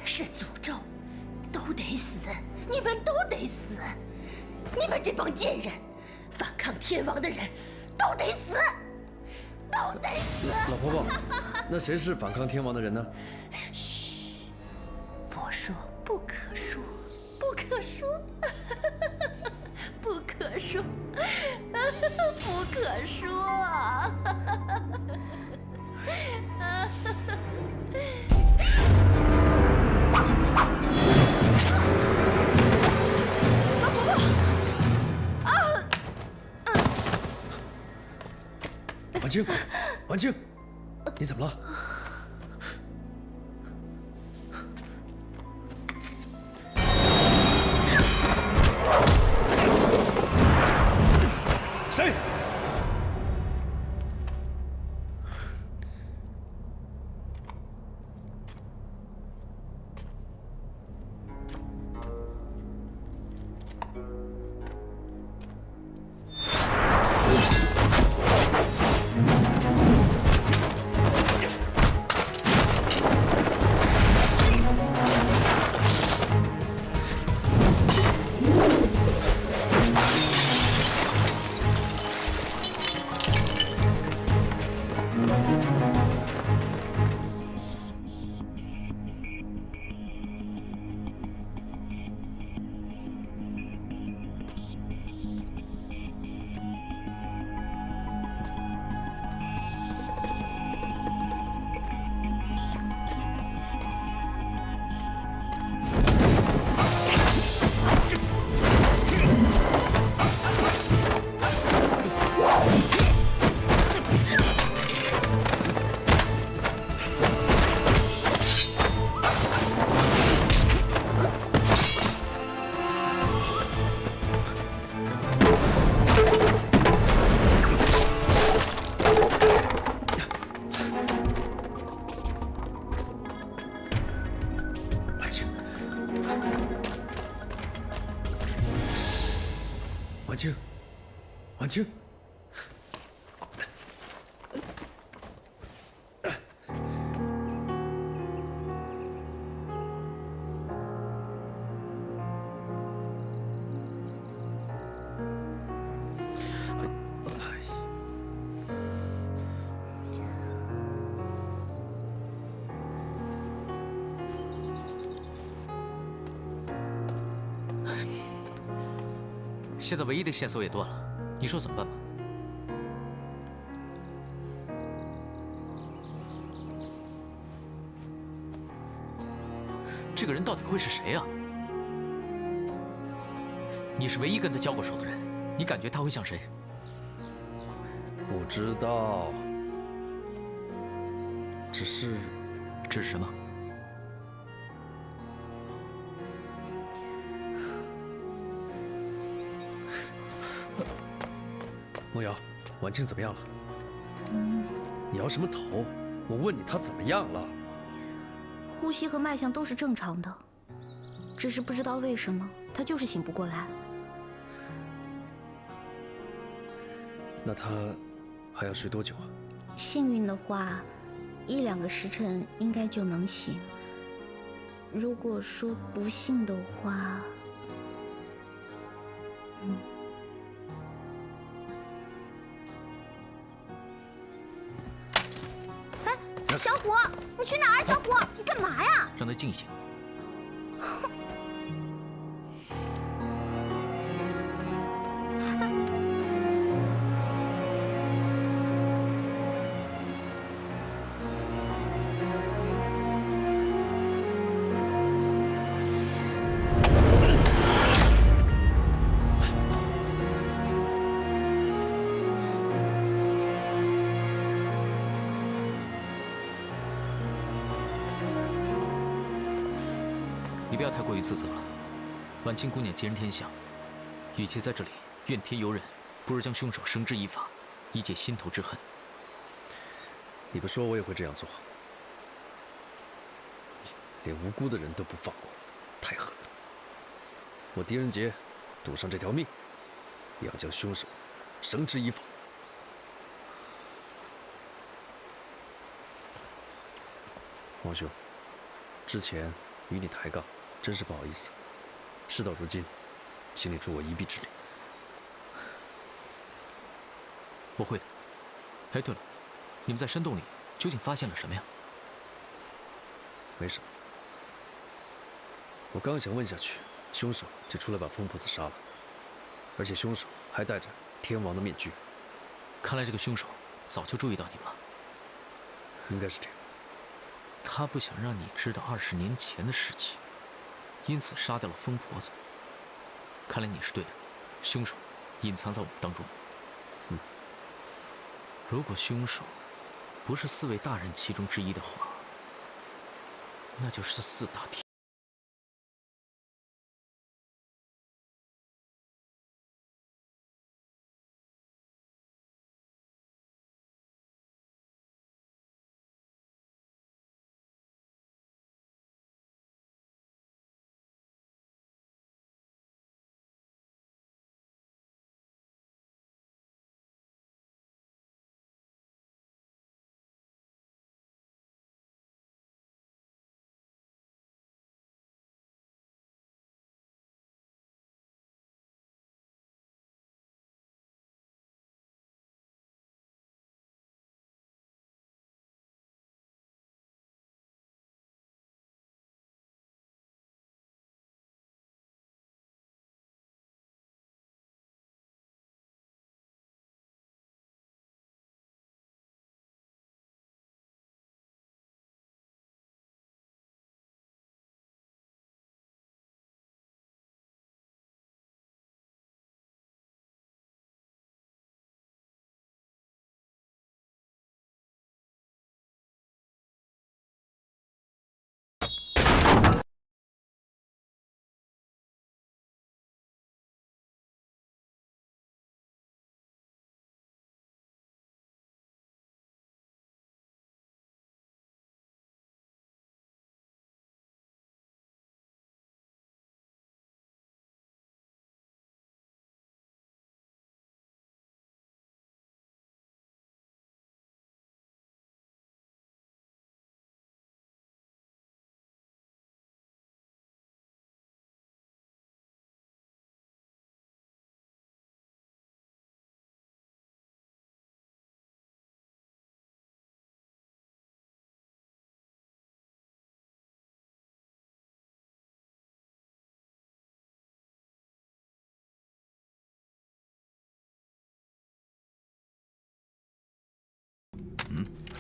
是诅咒，都得死，你们都得死，你们这帮贱人，反抗天王的人都得死，都得死。老婆婆，那谁是反抗天王的人呢？嘘，佛说不可说，不可说，不可说，不可说。老婆婆，婉清，婉清，你怎么了？谁？婉清，婉清，现在唯一的线索也断了，你说怎么办吧？这个人到底会是谁啊？你是唯一跟他交过手的人，你感觉他会像谁？不知道，只是什么？梦瑶，婉清怎么样了？你摇什么头？我问你她怎么样了？呼吸和脉象都是正常的，只是不知道为什么他就是醒不过来。那他还要睡多久啊？幸运的话，1、2个时辰应该就能醒。如果说不幸的话，哎，小虎，你去哪儿？小虎，你干嘛呀？让他静醒。你不要太过于自责了。婉清姑娘吉人天相，与其在这里怨天尤人，不如将凶手绳之以法，以解心头之恨。你不说，我也会这样做。连无辜的人都不放过，太狠了。我狄仁杰赌上这条命，也要将凶手绳之以法。王兄，之前与你抬杠，真是不好意思。事到如今，请你助我一臂之力。我会的。哎，对了，你们在山洞里究竟发现了什么呀？没什么。我刚想问下去，凶手就出来把疯婆子杀了，而且凶手还戴着天王的面具。看来这个凶手早就注意到你们了。应该是这样。他不想让你知道20年前的事情，因此杀掉了疯婆子。看来你是对的，凶手隐藏在我们当中。如果凶手不是4位大人其中之一的话，那就是4大天。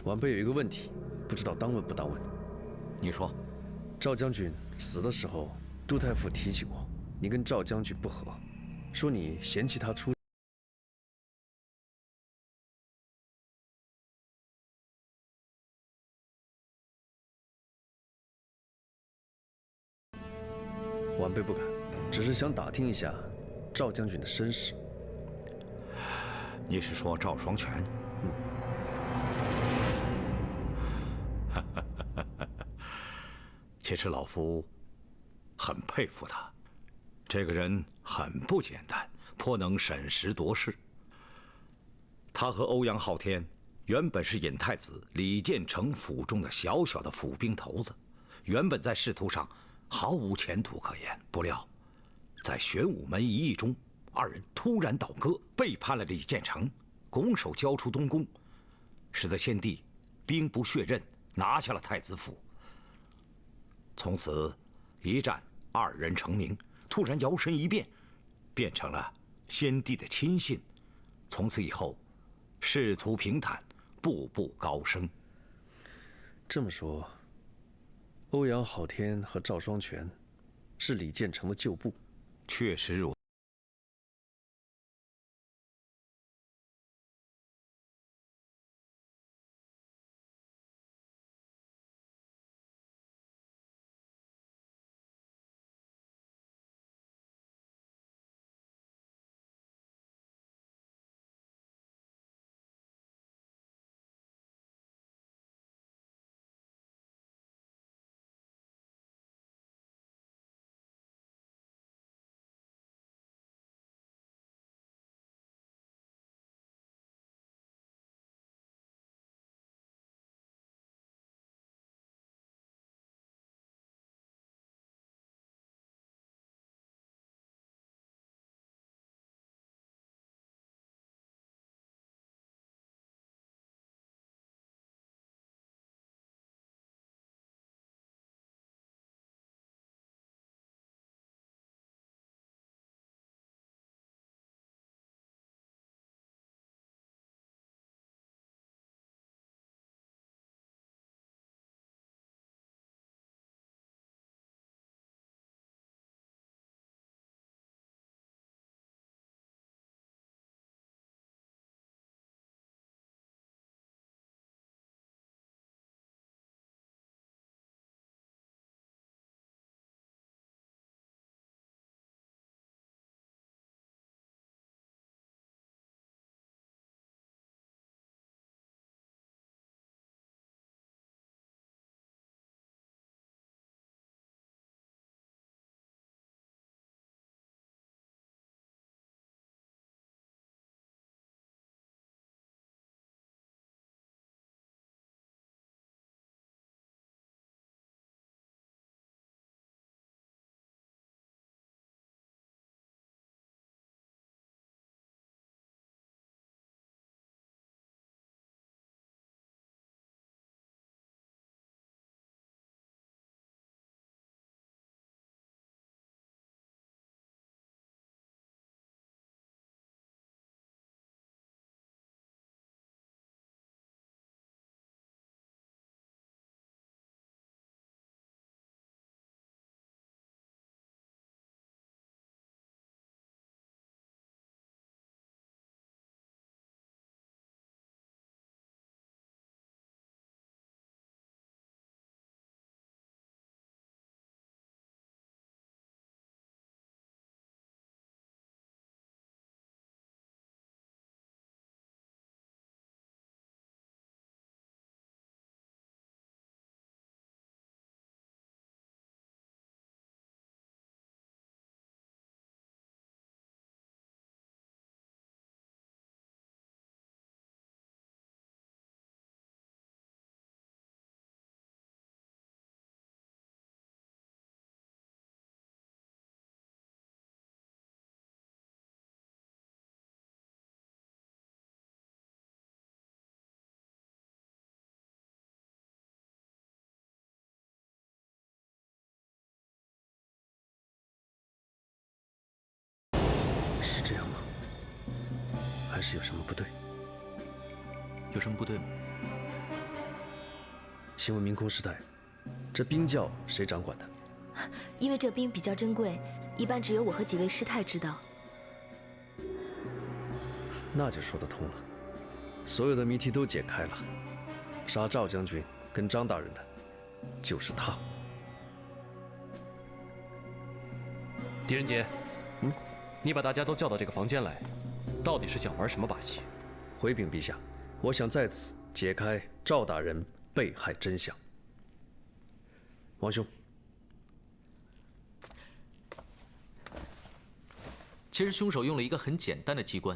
晚辈有一个问题，不知道当问不当问。你说，赵将军死的时候，杜太傅提起过，你跟赵将军不和，说你嫌弃他出。晚辈不敢，只是想打听一下赵将军的身世。你是说赵双全？其实老夫很佩服他，这个人很不简单，颇能审时度势。他和欧阳昊天原本是尹太子李建成府中的小小的府兵头子，原本在仕途上毫无前途可言。不料，在玄武门一役中，二人突然倒戈，背叛了李建成，拱手交出东宫，使得先帝兵不血刃，拿下了太子府。从此一战，二人成名，突然摇身一变，变成了先帝的亲信。从此以后，仕途平坦，步步高升。这么说，欧阳昊天和赵双全是李建成的旧部？确实如此。是这样吗？还是有什么不对？有什么不对吗？请问明空师太，这冰窖谁掌管的？因为这冰比较珍贵，一般只有我和几位师太知道。那就说得通了，所有的谜题都解开了。杀赵将军跟张大人的，就是他。狄仁杰，你把大家都叫到这个房间来，到底是想玩什么把戏？回禀陛下，我想在此解开赵大人被害真相。王兄，其实凶手用了一个很简单的机关，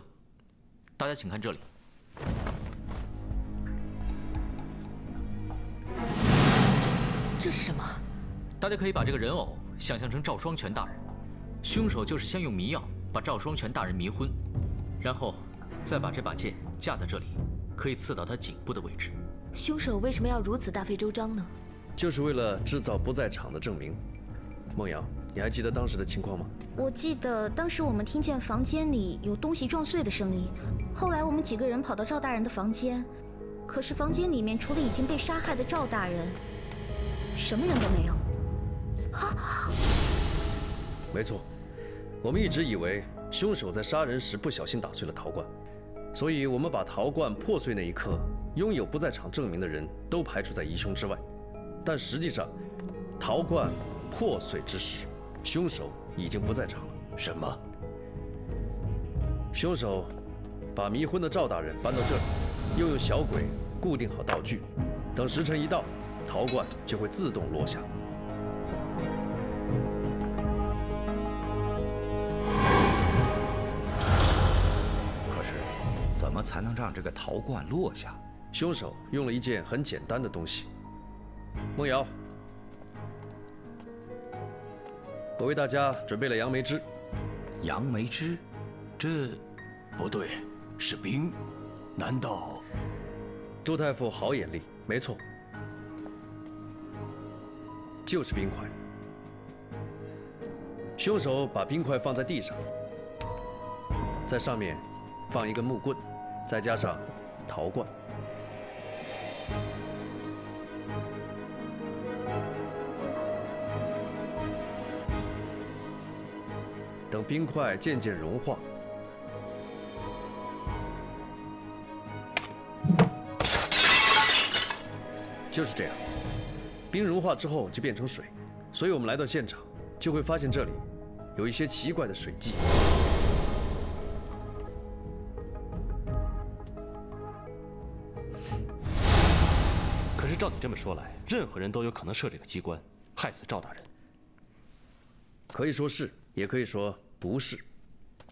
大家请看这里。这是什么？大家可以把这个人偶想象成赵双全大人，凶手就是先用迷药把赵双全大人迷昏，然后再把这把剑架在这里，可以刺到他颈部的位置。凶手为什么要如此大费周章呢？就是为了制造不在场的证明。梦瑶，你还记得当时的情况吗？我记得当时我们听见房间里有东西撞碎的声音，后来我们几个人跑到赵大人的房间，可是房间里面除了已经被杀害的赵大人，什么人都没有。啊！没错，我们一直以为凶手在杀人时不小心打碎了陶罐，所以我们把陶罐破碎那一刻拥有不在场证明的人都排除在疑凶之外。但实际上，陶罐破碎之时，凶手已经不在场了。什么？凶手把迷昏的赵大人搬到这里，又用小鬼固定好道具，等时辰一到，陶罐就会自动落下。可是，怎么才能让这个陶罐落下？凶手用了一件很简单的东西。梦瑶，我为大家准备了杨梅汁。杨梅汁，这不对，是冰，难道？杜大夫好眼力，没错，就是冰块。凶手把冰块放在地上，在上面放一根木棍，再加上陶罐。等冰块渐渐融化，就是这样。冰融化之后就变成水，所以我们来到现场就会发现这里有一些奇怪的水迹。可是照你这么说来，任何人都有可能设这个机关，害死赵大人。可以说是，也可以说不是。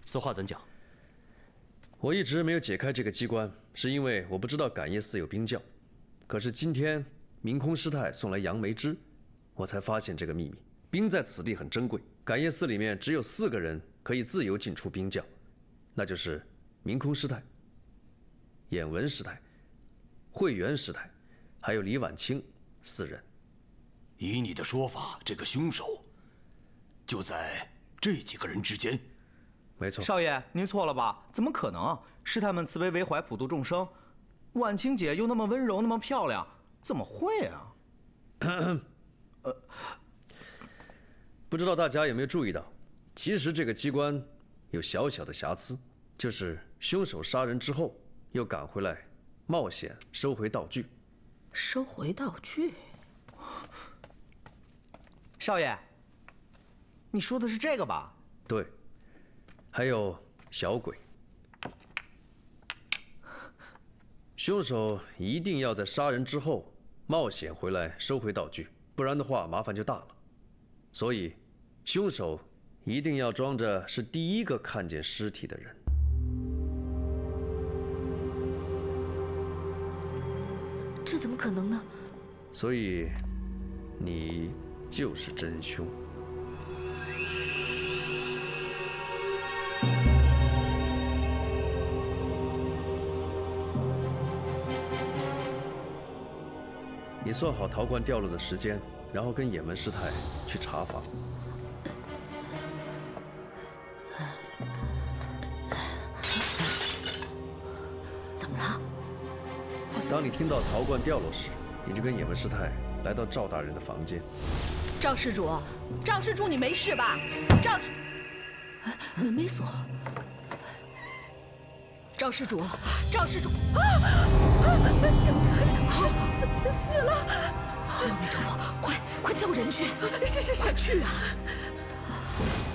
此话怎讲？我一直没有解开这个机关，是因为我不知道感业寺有冰窖。可是今天明空师太送来杨梅汁，我才发现这个秘密。冰在此地很珍贵，感业寺里面只有4个人可以自由进出冰窖，那就是明空师太、眼文师太、慧元师太，还有李婉清4人。以你的说法，这个凶手就在这几个人之间。没错。少爷，您错了吧？怎么可能？师太们慈悲为怀，普度众生。婉清姐又那么温柔，那么漂亮，怎么会啊？不知道大家有没有注意到，其实这个机关有小小的瑕疵，就是凶手杀人之后又赶回来，冒险收回道具。收回道具？少爷，你说的是这个吧？对，还有小鬼。凶手一定要在杀人之后冒险回来收回道具，不然的话麻烦就大了。所以，凶手一定要装着是第一个看见尸体的人。这怎么可能呢？所以，你就是真凶。你算好陶罐掉落的时间，然后跟眼门师太去查房。怎么了？当你听到陶罐掉落时，你就跟眼门师太来到赵大人的房间。赵施主，赵施主，你没事吧？赵施，门没锁。赵施主，赵施主，死了！阿弥陀佛，快叫人去！是，快去啊！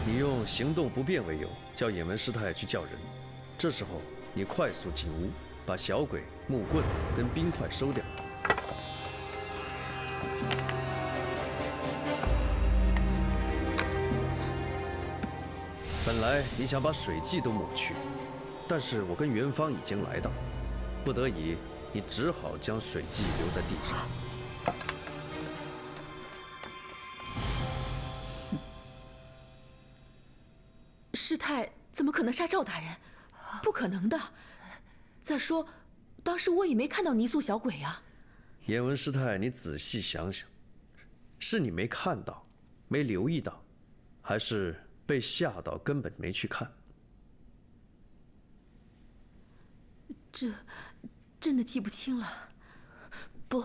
你用行动不便为由叫眼门师太去叫人，这时候你快速进屋，把小鬼、木棍跟冰块收掉。本来你想把水迹都抹去，但是我跟元芳已经来到，不得已，你只好将水迹留在地上。师太怎么可能杀赵大人？不可能的。再说，当时我也没看到泥塑小鬼啊。颜文师太，你仔细想想，是你没看到，没留意到，还是被吓到根本没去看？这真的记不清了。不，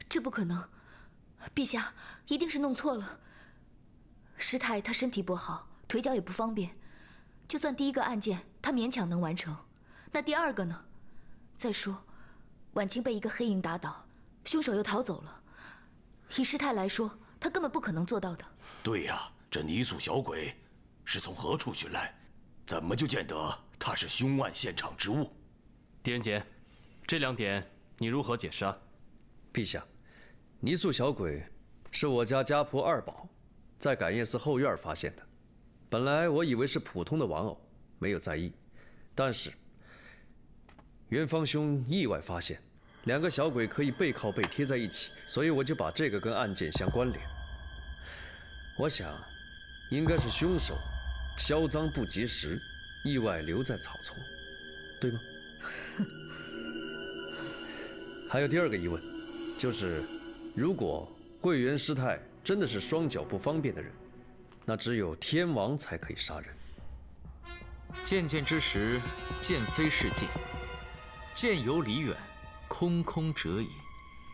这不可能。陛下一定是弄错了。师太她身体不好，腿脚也不方便，就算第一个案件她勉强能完成，那第二个呢？再说，婉清被一个黑影打倒，凶手又逃走了。以师太来说，她根本不可能做到的。对呀，这泥塑小鬼是从何处寻来？怎么就见得他是凶案现场之物？狄仁杰，这2点你如何解释啊？陛下，泥塑小鬼是我家家仆二宝在感业寺后院发现的。本来我以为是普通的玩偶，没有在意。但是元芳兄意外发现2个小鬼可以背靠背贴在一起，所以我就把这个跟案件相关联。我想，应该是凶手销赃不及时，意外留在草丛，对吗？还有第2个疑问，就是如果慧元师太真的是双脚不方便的人，那只有天王才可以杀人。渐渐之时，渐非是渐；渐由离远，空空者矣。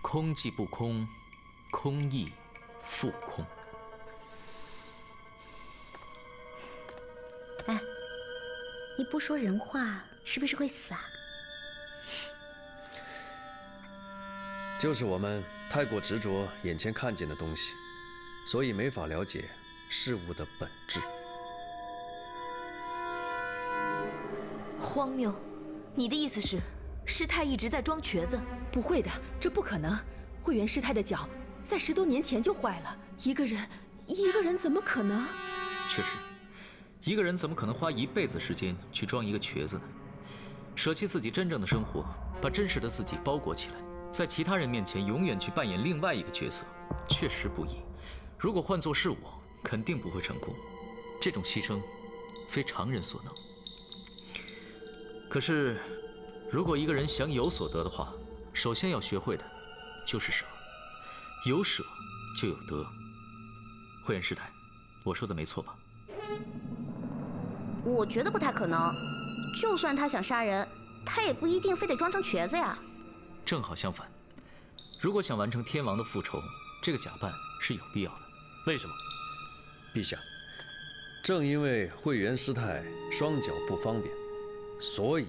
空既不空，空亦复空。哎，你不说人话，是不是会死啊？就是我们太过执着眼前看见的东西，所以没法了解事物的本质。荒谬！你的意思是，师太一直在装瘸子？不会的，这不可能。慧元师太的脚在10多年前就坏了，一个人怎么可能？确实，一个人怎么可能花1辈子时间去装一个瘸子呢？舍弃自己真正的生活，把真实的自己包裹起来，在其他人面前永远去扮演另外一个角色，确实不易。如果换作是我，肯定不会成功。这种牺牲，非常人所能。可是，如果一个人想有所得的话，首先要学会的，就是舍。有舍，就有得。慧元师太，我说的没错吧？我觉得不太可能。就算他想杀人，他也不一定非得装成瘸子呀。正好相反，如果想完成天王的复仇，这个假扮是有必要的。为什么？陛下，正因为慧元师太双脚不方便，所以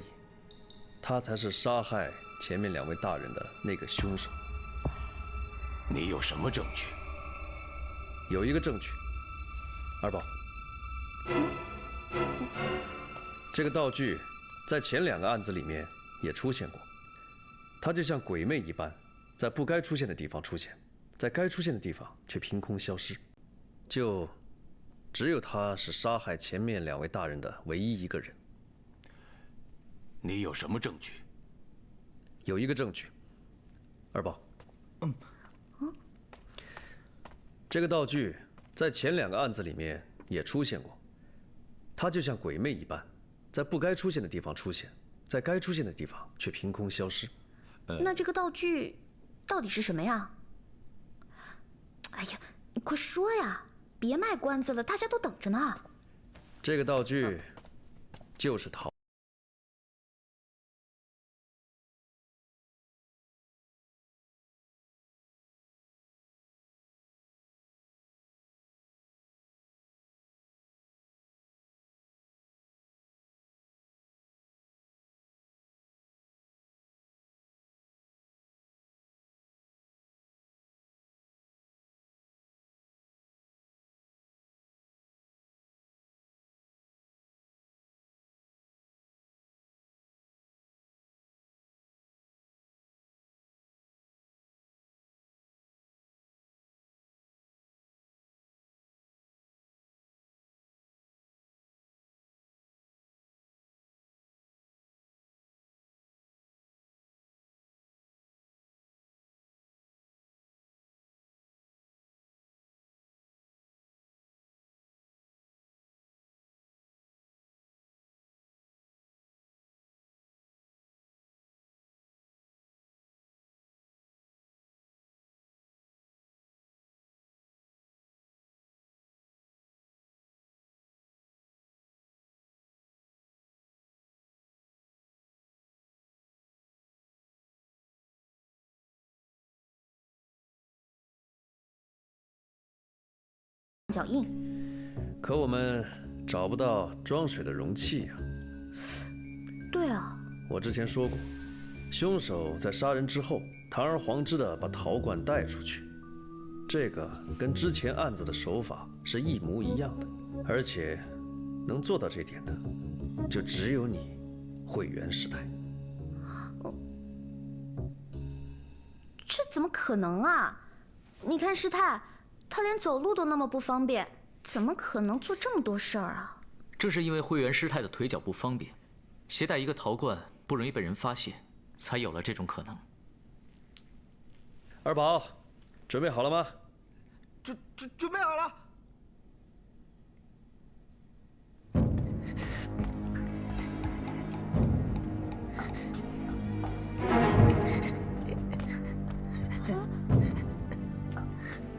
他才是杀害前面2位大人的那个凶手。你有什么证据？有一个证据，二宝，这个道具在前2个案子里面也出现过，它就像鬼魅一般，在不该出现的地方出现，在该出现的地方却凭空消失，就只有他是杀害前面2位大人的唯一一个人。你有什么证据？有一个证据，二宝。这个道具在前2个案子里面也出现过，它就像鬼魅一般，在不该出现的地方出现，在该出现的地方却凭空消失。那这个道具到底是什么呀？哎呀，你快说呀！别卖关子了，大家都等着呢。这个道具就是桃。脚印。可我们找不到装水的容器呀。对啊，我之前说过，凶手在杀人之后堂而皇之的把陶罐带出去，这个跟之前案子的手法是一模一样的，而且能做到这点的，就只有你，慧元师太。这怎么可能啊？你看师太，她连走路都那么不方便，怎么可能做这么多事儿啊？正是因为慧元师太的腿脚不方便，携带一个陶罐不容易被人发现，才有了这种可能。二宝，准备好了吗？准备好了。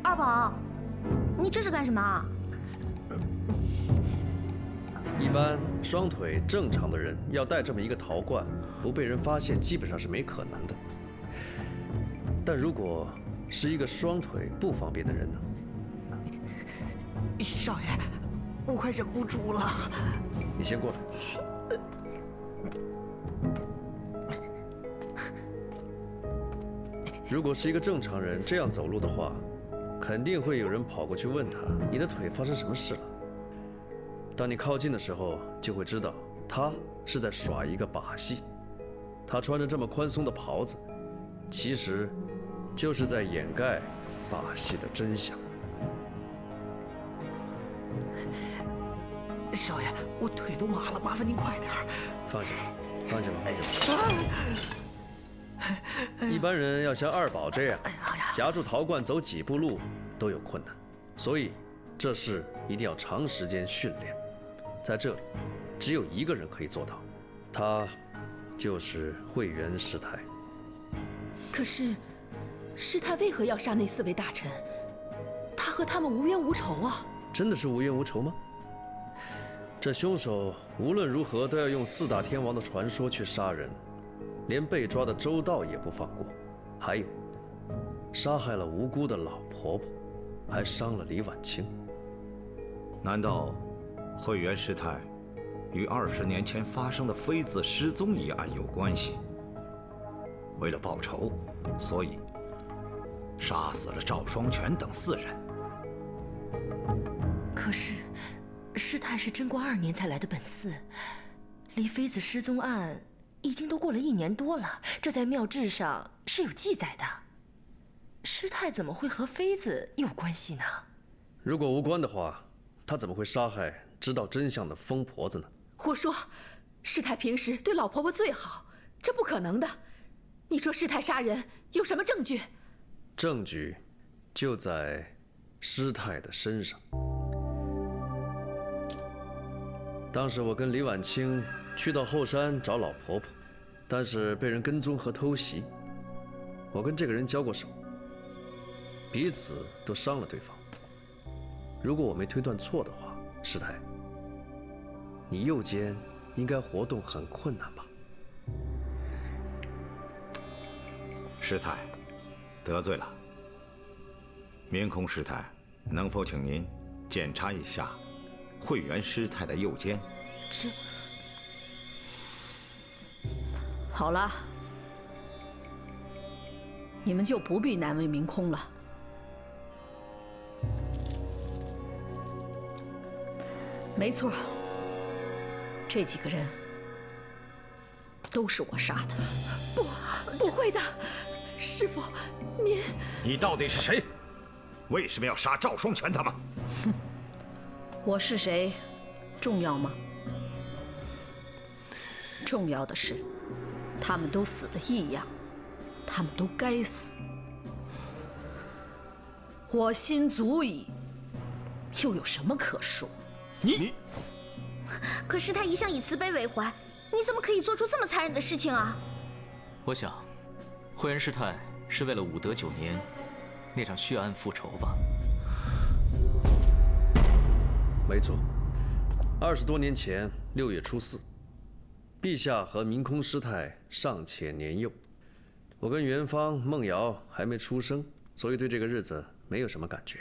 二宝，你这是干什么啊？一般双腿正常的人要带这么一个陶罐，不被人发现基本上是没可能的。但如果是一个双腿不方便的人呢？少爷，我快忍不住了。你先过来。如果是一个正常人这样走路的话，肯定会有人跑过去问他：“你的腿发生什么事了？”当你靠近的时候，就会知道他是在耍一个把戏。他穿着这么宽松的袍子，其实就是在掩盖把戏的真相。少爷，我腿都麻了，麻烦您快点。放下吧，放下吧，一般人要像二宝这样夹住陶罐走几步路都有困难，所以这事一定要长时间训练。在这里，只有一个人可以做到，他就是慧元师太。可是，师太为何要杀那4位大臣？他和他们无冤无仇啊！真的是无冤无仇吗？这凶手无论如何都要用4大天王的传说去杀人，连被抓的周道也不放过，还有杀害了无辜的老婆婆，还伤了李婉清。难道慧元师太与20年前发生的妃子失踪一案有关系？为了报仇，所以杀死了赵双全等4人。可是，师太是贞观2年才来的本寺，离妃子失踪案已经都过了1年多了，这在庙志上是有记载的。师太怎么会和妃子有关系呢？如果无关的话，他怎么会杀害知道真相的疯婆子呢？胡说！师太平时对老婆婆最好，这不可能的。你说师太杀人有什么证据？证据就在师太的身上。当时我跟李婉清去到后山找老婆婆，但是被人跟踪和偷袭。我跟这个人交过手，彼此都伤了对方。如果我没推断错的话，师太，你右肩应该活动很困难吧？师太，得罪了。明空师太，能否请您检查一下慧元师太的右肩？这好了，你们就不必难为明空了。没错，这几个人都是我杀的。不会的，师父，你到底是谁？为什么要杀赵双全他们？哼，我是谁，重要吗？重要的是，他们都死得异样，他们都该死。我心足矣，又有什么可说？你，可是他一向以慈悲为怀，你怎么可以做出这么残忍的事情啊？我想，慧元师太是为了武德9年那场血案复仇吧？没错，20多年前6月初4，陛下和明空师太尚且年幼，我跟元芳、孟瑶还没出生，所以对这个日子没有什么感觉。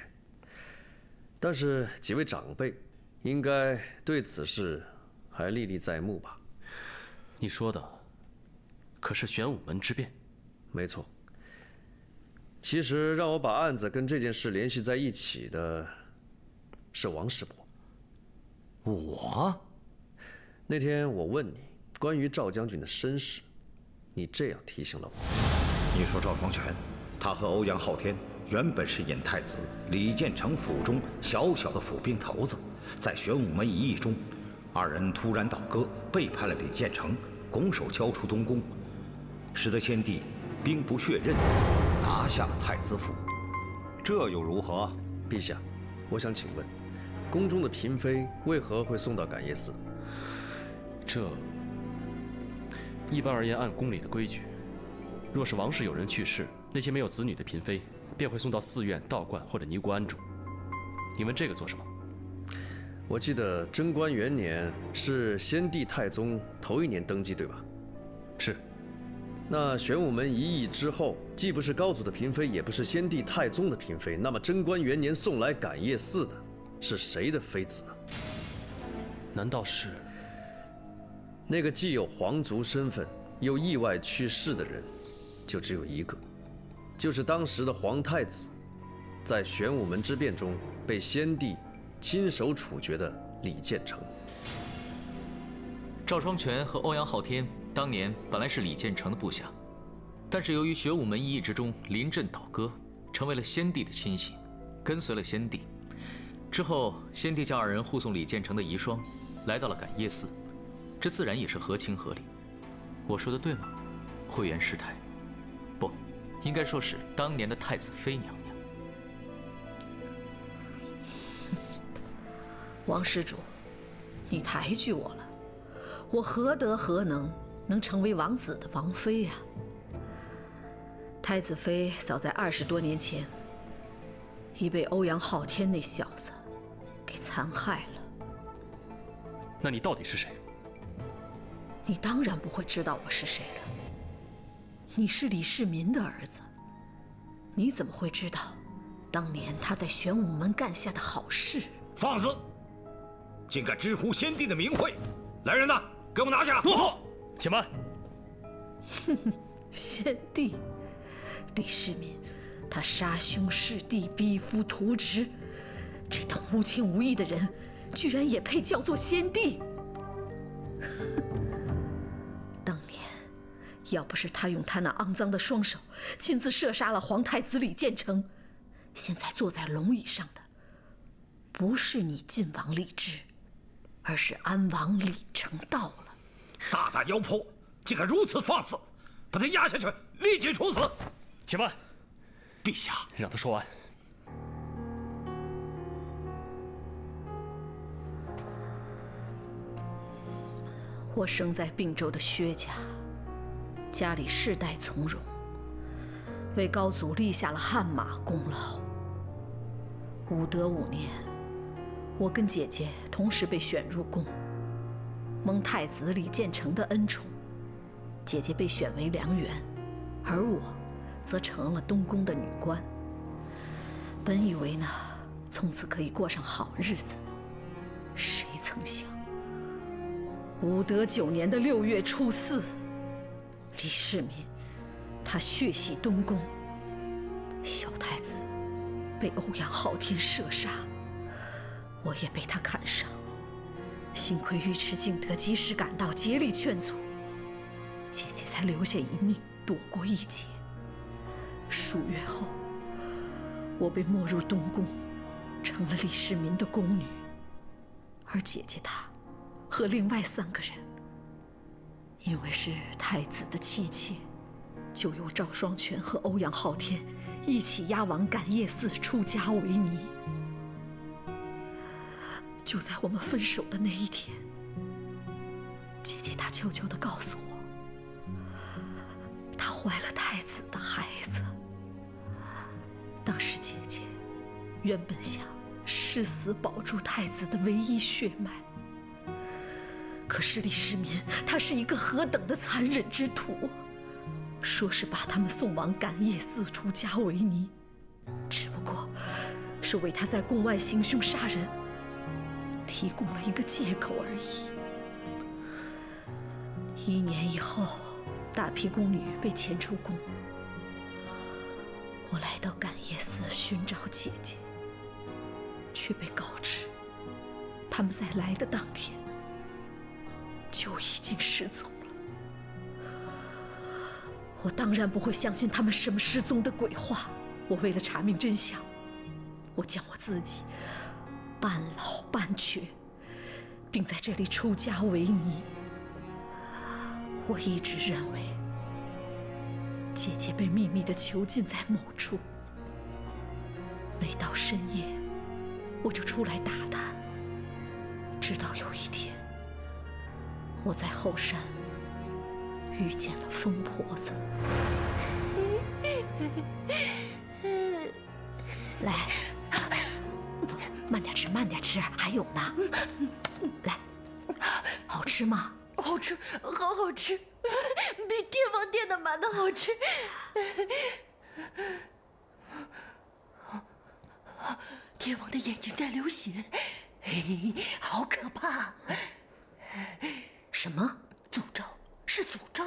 但是几位长辈应该对此事还历历在目吧？你说的可是玄武门之变？没错。其实让我把案子跟这件事联系在一起的，是王师伯。我？那天我问你关于赵将军的身世，你这样提醒了我。你说赵双全，他和欧阳昊天原本是尹太子李建成府中小小的府兵头子，在玄武门一役中，二人突然倒戈，背叛了李建成，拱手交出东宫，使得先帝兵不血刃，拿下了太子府。这又如何？陛下，我想请问，宫中的嫔妃为何会送到感业寺？这，一般而言，按宫里的规矩，若是王室有人去世，那些没有子女的嫔妃便会送到寺院、道观或者尼姑安住。你问这个做什么？我记得贞观元年是先帝太宗头一年登基，对吧？是。那玄武门一役之后，既不是高祖的嫔妃，也不是先帝太宗的嫔妃，那么贞观元年送来感业寺的是谁的妃子呢？难道是那个既有皇族身份又意外去世的人，就只有一个，就是当时的皇太子，在玄武门之变中被先帝亲手处决的李建成。赵双全和欧阳昊天当年本来是李建成的部下，但是由于玄武门一役之中临阵倒戈，成为了先帝的亲信，跟随了先帝。之后，先帝叫二人护送李建成的遗孀来到了感业寺，这自然也是合情合理。我说的对吗？慧元师太，不，应该说是当年的太子妃娘娘。王施主，你抬举我了，我何德何能成为王子的王妃呀？太子妃早在20多年前，已被欧阳昊天那小子给残害了。那你到底是谁？你当然不会知道我是谁了。你是李世民的儿子，你怎么会知道当年他在玄武门干下的好事？放肆！竟敢直呼先帝的名讳！来人呐，给我拿下！诺后，且慢。哼哼，先帝，李世民，他杀兄弑弟，逼夫屠侄，这等无情无义的人，居然也配叫做先帝？当年，要不是他用他那肮脏的双手亲自射杀了皇太子李建成，现在坐在龙椅上的，不是你晋王李治，而是安王李成道了。大胆妖婆，竟敢如此放肆！把他押下去，立即处死！且慢，陛下，让他说完。我生在并州的薛家，家里世代从容，为高祖立下了汗马功劳。武德5年，我跟姐姐同时被选入宫，蒙太子李建成的恩宠。姐姐被选为良缘，而我则成了东宫的女官。本以为呢，从此可以过上好日子，谁曾想，武德9年的6月初4，李世民他血洗东宫，小太子被欧阳昊天射杀，我也被他砍伤。幸亏尉迟敬德及时赶到，竭力劝阻，姐姐才留下一命，躲过一劫。数月后，我被没入东宫，成了李世民的宫女，而姐姐她和另外3个人，因为是太子的妻妾，就由赵双全和欧阳昊天一起押往感业寺出家为尼。就在我们分手的那一天，姐姐她悄悄地告诉我，她怀了太子的孩子。当时姐姐原本想誓死保住太子的唯一血脉，可是李世民他是一个何等的残忍之徒，说是把他们送往感业寺出家为尼，只不过是为他在宫外行凶杀人提供了一个借口而已。1年以后，大批宫女被遣出宫，我来到感业寺寻找姐姐，却被告知他们在来的当天就已经失踪了。我当然不会相信他们什么失踪的鬼话。我为了查明真相，我将我自己半老半瘸，并在这里出家为尼。我一直认为姐姐被秘密地囚禁在某处，每到深夜我就出来打探，直到有一天我在后山遇见了疯婆子。来，慢点吃，慢点吃，还有呢。来，好吃吗？好吃，好好吃，比天王殿的馒头好吃。天王的眼睛在流血，好可怕！什么诅咒？是诅咒！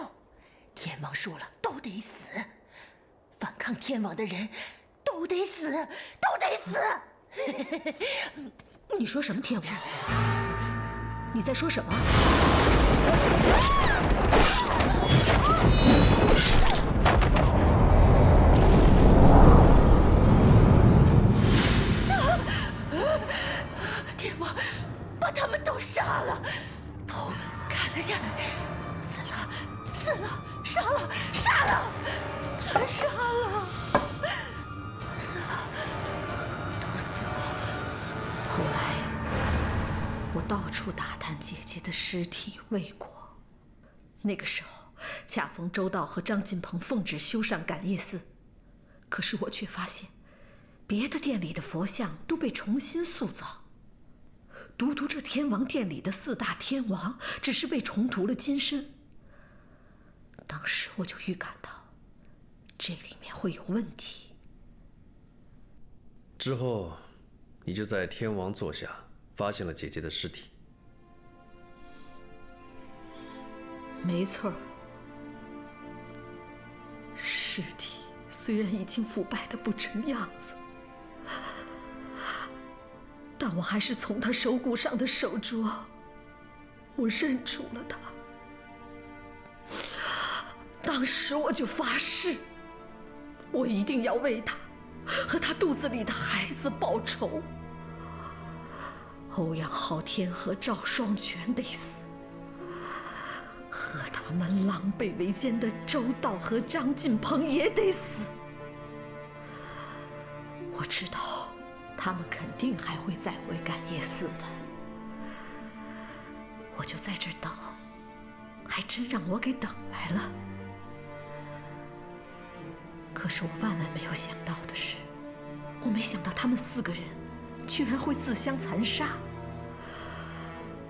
天王说了，都得死，反抗天王的人都得死，都得死！你说什么天王？你在说什么？天王把他们都杀了，头砍了下来，死了，杀了，全杀了，死了，都死了。后来我到处打探姐姐的尸体未果，那个时候恰逢周道和张锦鹏奉旨修缮感业寺，可是我却发现别的殿里的佛像都被重新塑造，独这天王殿里的4大天王只是被重涂了金身。当时我就预感到这里面会有问题。之后你就在天王座下发现了姐姐的尸体。没错，尸体虽然已经腐败得不成样子，但我还是从她手骨上的手镯，我认出了她。当时我就发誓，我一定要为她和她肚子里的孩子报仇。欧阳昊天和赵双全得死，和他们狼狈为奸的周道和张锦鹏也得死。我知道他们肯定还会再回感业寺的，我就在这儿等，还真让我给等来了。可是我万万没有想到的是，我没想到他们4个人居然会自相残杀。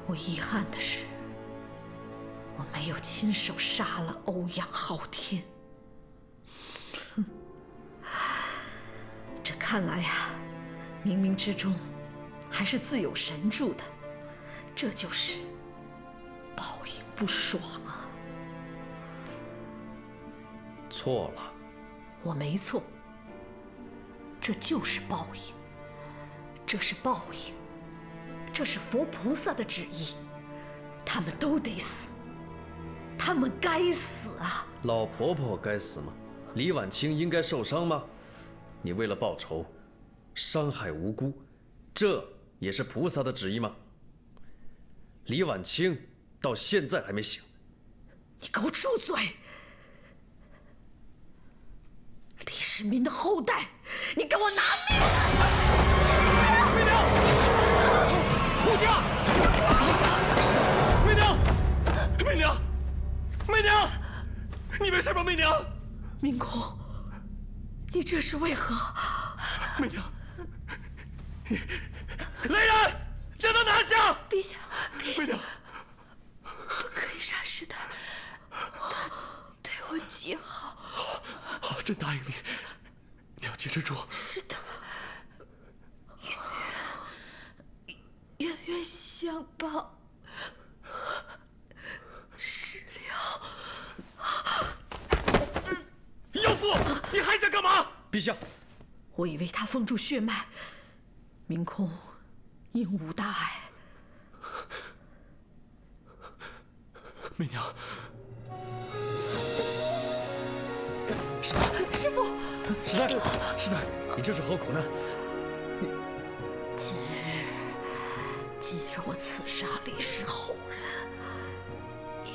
我遗憾的是，我没有亲手杀了欧阳昊天。这看来呀，冥冥之中还是自有神助的，这就是报应不爽啊！错了，我没错，这就是报应，这是报应，这是佛菩萨的旨意，他们都得死，他们该死啊！老婆婆该死吗？李婉清应该受伤吗？你为了报仇，伤害无辜，这也是菩萨的旨意吗？李婉清到现在还没醒。你给我住嘴！李世民的后代，你给我拿命！媚娘，出家！媚娘，媚娘，媚娘，你没事吧，媚娘？明空，你这是为何？媚娘，来人，将他拿下！陛下，媚娘，不可以杀死他，他对我极好。好，朕答应你，你要接着住。是的。相报始了。妖妇，你还想干嘛？陛下，我已为他封住血脉，明空应无大碍。媚娘，师太，师父，师太，师太，你这是何苦呢？今日我刺杀李氏后人，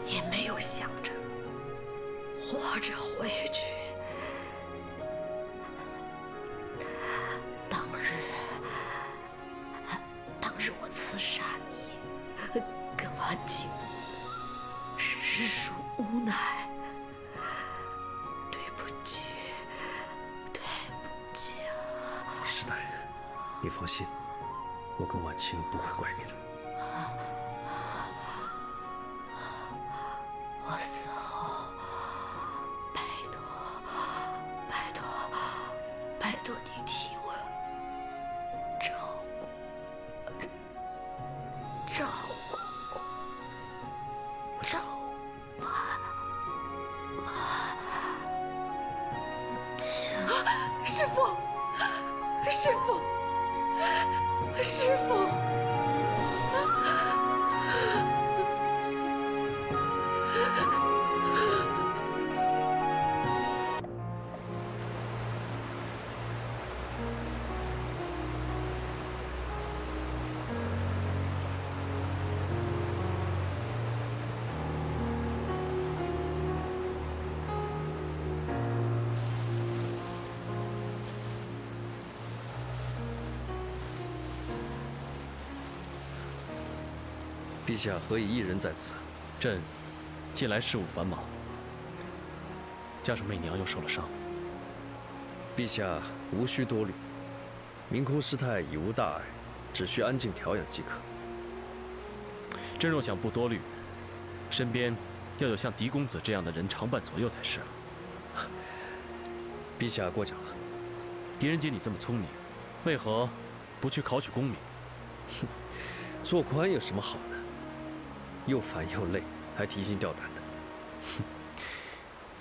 也没有想着活着回去。当日我刺杀你，跟婉清实属无奈，对不起，对不起了。师太，你放心，我跟婉清不会怪你的。我死后，拜托你替我照顾师父，师父，师父。陛下何以一人在此？朕近来事务繁忙，加上媚娘又受了伤。陛下无需多虑，明空师太已无大碍，只需安静调养即可。朕若想不多虑，身边要有像狄公子这样的人常伴左右才是了。陛下过奖了。狄仁杰，你这么聪明，为何不去考取功名？哼，做官有什么好的？又烦又累，还提心吊胆的。哼，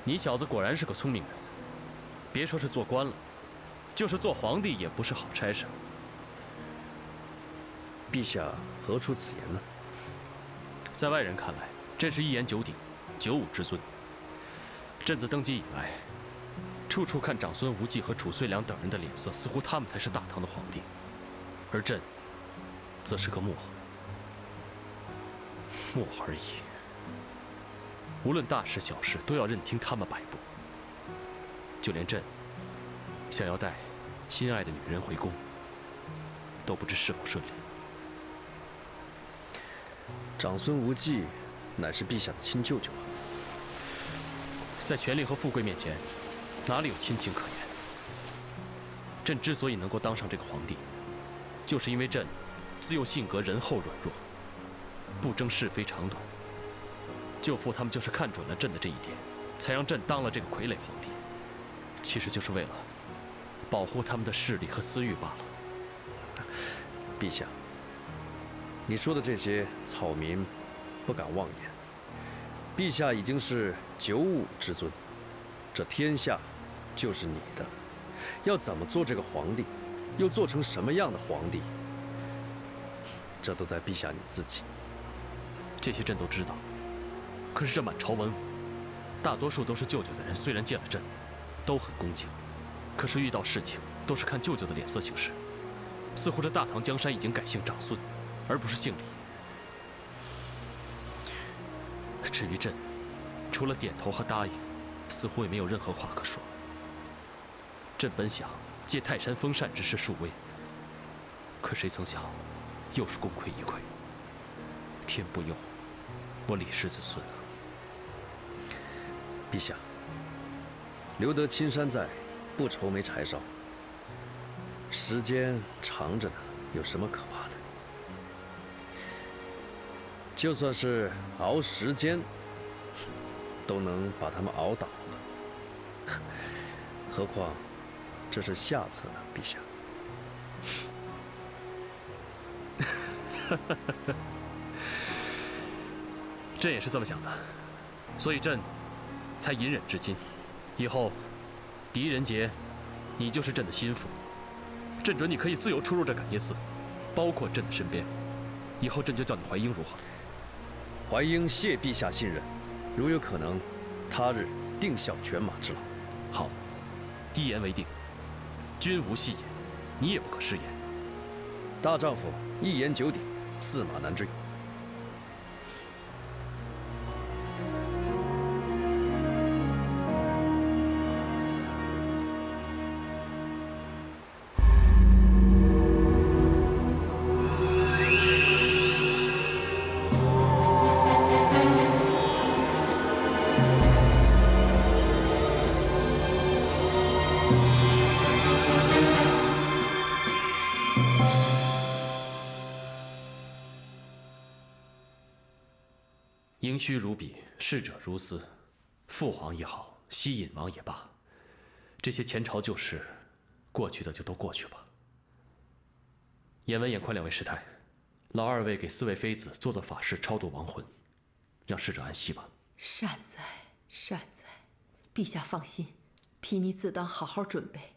你小子果然是个聪明人。别说是做官了，就是做皇帝也不是好差事。陛下何出此言呢？在外人看来，朕是一言九鼎，95之尊。朕自登基以来，处处看长孙无忌和褚遂良等人的脸色，似乎他们才是大唐的皇帝，而朕，则是个木偶。木偶而已。无论大事小事，都要任听他们摆布。就连朕想要带心爱的女人回宫，都不知是否顺利。长孙无忌乃是陛下的亲舅舅啊。在权力和富贵面前，哪里有亲情可言？朕之所以能够当上这个皇帝，就是因为朕自幼性格仁厚软弱，不争是非长短。舅父他们就是看准了朕的这一点，才让朕当了这个傀儡皇帝。其实就是为了保护他们的势力和私欲罢了。陛下，你说的这些草民不敢妄言。陛下已经是95之尊，这天下就是你的。要怎么做这个皇帝，又做成什么样的皇帝，这都在陛下你自己。这些朕都知道。可是这满朝文武，大多数都是舅舅的人，虽然见了朕，都很恭敬，可是遇到事情都是看舅舅的脸色行事。似乎这大唐江山已经改姓长孙，而不是姓李。至于朕，除了点头和答应，似乎也没有任何话可说。朕本想借泰山封禅之势树威，可谁曾想，又是功亏一篑。天不佑我李氏子孙啊！陛下，留得青山在，不愁没柴烧。时间长着呢，有什么可怕的？就算是熬时间，都能把他们熬倒了。何况这是下策呢，陛下。朕也是这么想的，所以朕才隐忍至今。以后，狄仁杰，你就是朕的心腹，朕准你可以自由出入这感业寺，包括朕的身边。以后朕就叫你怀英，如何？怀英谢陛下信任，如有可能，他日定效犬马之劳。好，一言为定。君无戏言，你也不可失言。大丈夫一言九鼎，驷马难追。盈虚如彼，逝者如斯。父皇也好，西尹王也罢，这些前朝旧事，过去的就都过去吧。眼闻眼快，两位师太，老二位给4位妃子做法事，超度亡魂，让逝者安息吧。善哉，善哉，陛下放心，睥睨自当好好准备。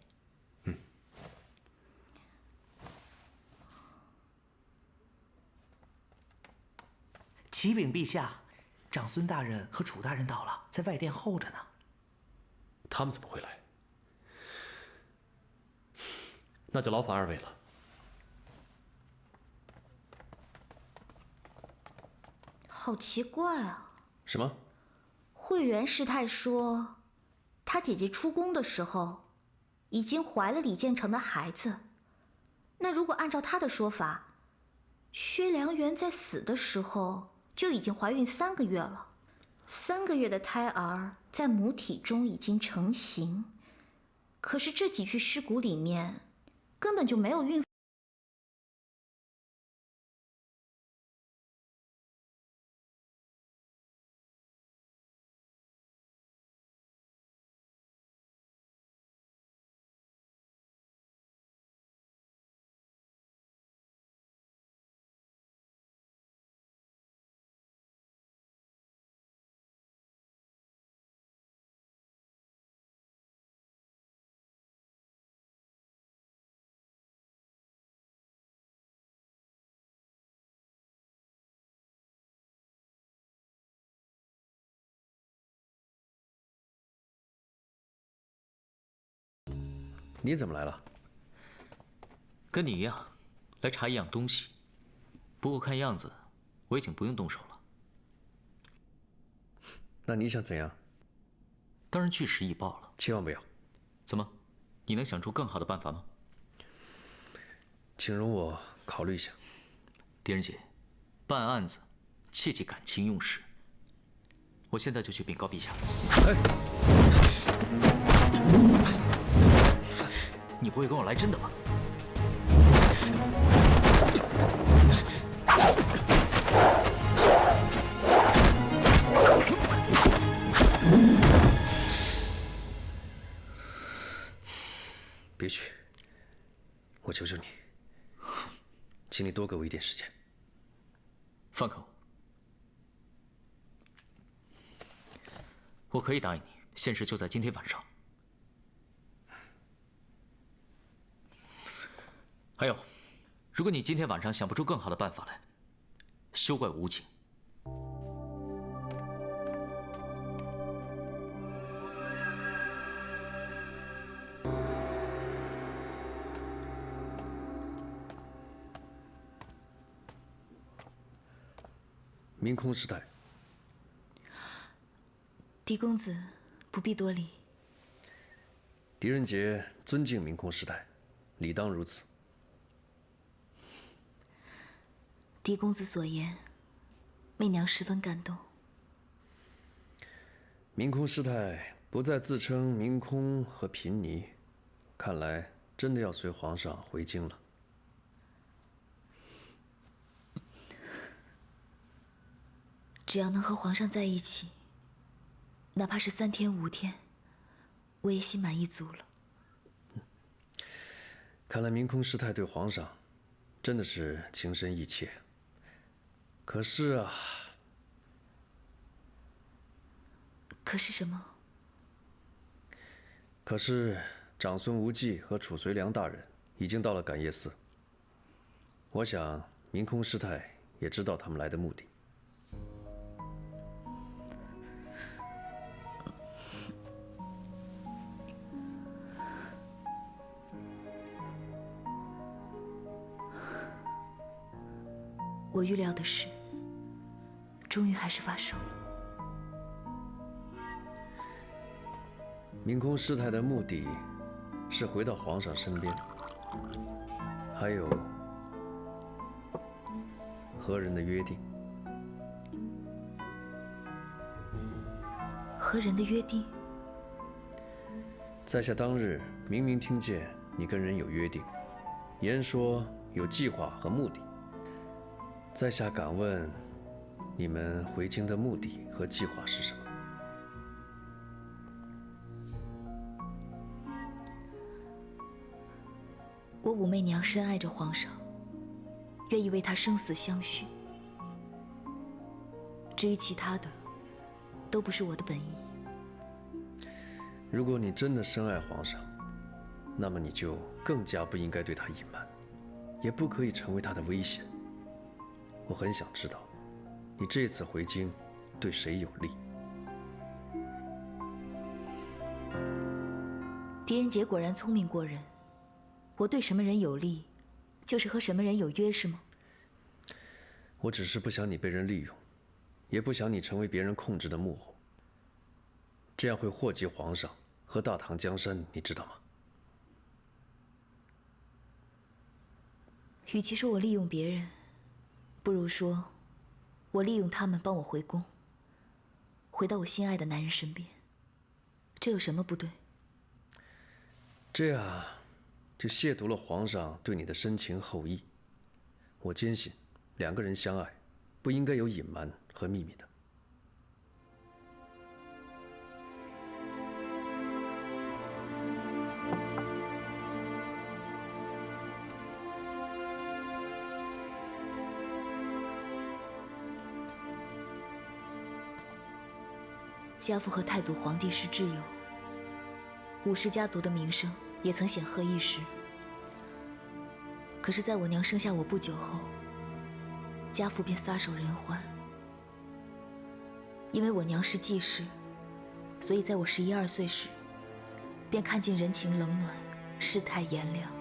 启禀陛下，长孙大人和楚大人到了，在外殿候着呢。他们怎么会来？那就劳烦2位了。好奇怪啊！什么？慧元师太说，她姐姐出宫的时候，已经怀了李建成的孩子。那如果按照她的说法，薛良缘在死的时候就已经怀孕3个月了，3个月的胎儿在母体中已经成型，可是这几具尸骨里面根本就没有孕妇。你怎么来了？跟你一样，来查一样东西。不过看样子，我已经不用动手了。那你想怎样？当然据实以报了。千万不要。怎么？你能想出更好的办法吗？请容我考虑一下。狄仁杰，办案子切忌感情用事。我现在就去禀告陛下。你不会跟我来真的吧？别去，我求求你，请你多给我一点时间。放口。我可以答应你，现实就在今天晚上。还有，如果你今天晚上想不出更好的办法来，休怪无情。明空师太，狄公子不必多礼。狄仁杰尊敬明空师太，理当如此。狄公子所言，媚娘十分感动。明空师太不再自称明空和贫尼，看来真的要随皇上回京了。只要能和皇上在一起，哪怕是3天5天，我也心满意足了。看来明空师太对皇上真的是情深意切。可是啊，可是什么？可是长孙无忌和褚遂良大人已经到了感业寺。我想明空师太也知道他们来的目的。我预料的事，终于还是发生了。明空师太的目的是回到皇上身边，还有和人的约定。和人的约定？在下当日明明听见你跟人有约定，言说有计划和目的。在下敢问，你们回京的目的和计划是什么？我武媚娘深爱着皇上，愿意为他生死相许。至于其他的，都不是我的本意。如果你真的深爱皇上，那么你就更加不应该对他隐瞒，也不可以成为他的危险。我很想知道，你这次回京对谁有利？狄仁杰果然聪明过人。我对什么人有利，就是和什么人有约，是吗？我只是不想你被人利用，也不想你成为别人控制的木偶。这样会祸及皇上和大唐江山，你知道吗？与其说我利用别人，不如说，我利用他们帮我回宫，回到我心爱的男人身边。这有什么不对？这样就亵渎了皇上对你的深情厚谊。我坚信，两个人相爱，不应该有隐瞒和秘密的。家父和太祖皇帝是挚友，武氏家族的名声也曾显赫一时。可是，在我娘生下我不久后，家父便撒手人寰。因为我娘是继室，所以在我11、12岁时，便看尽人情冷暖，世态炎凉。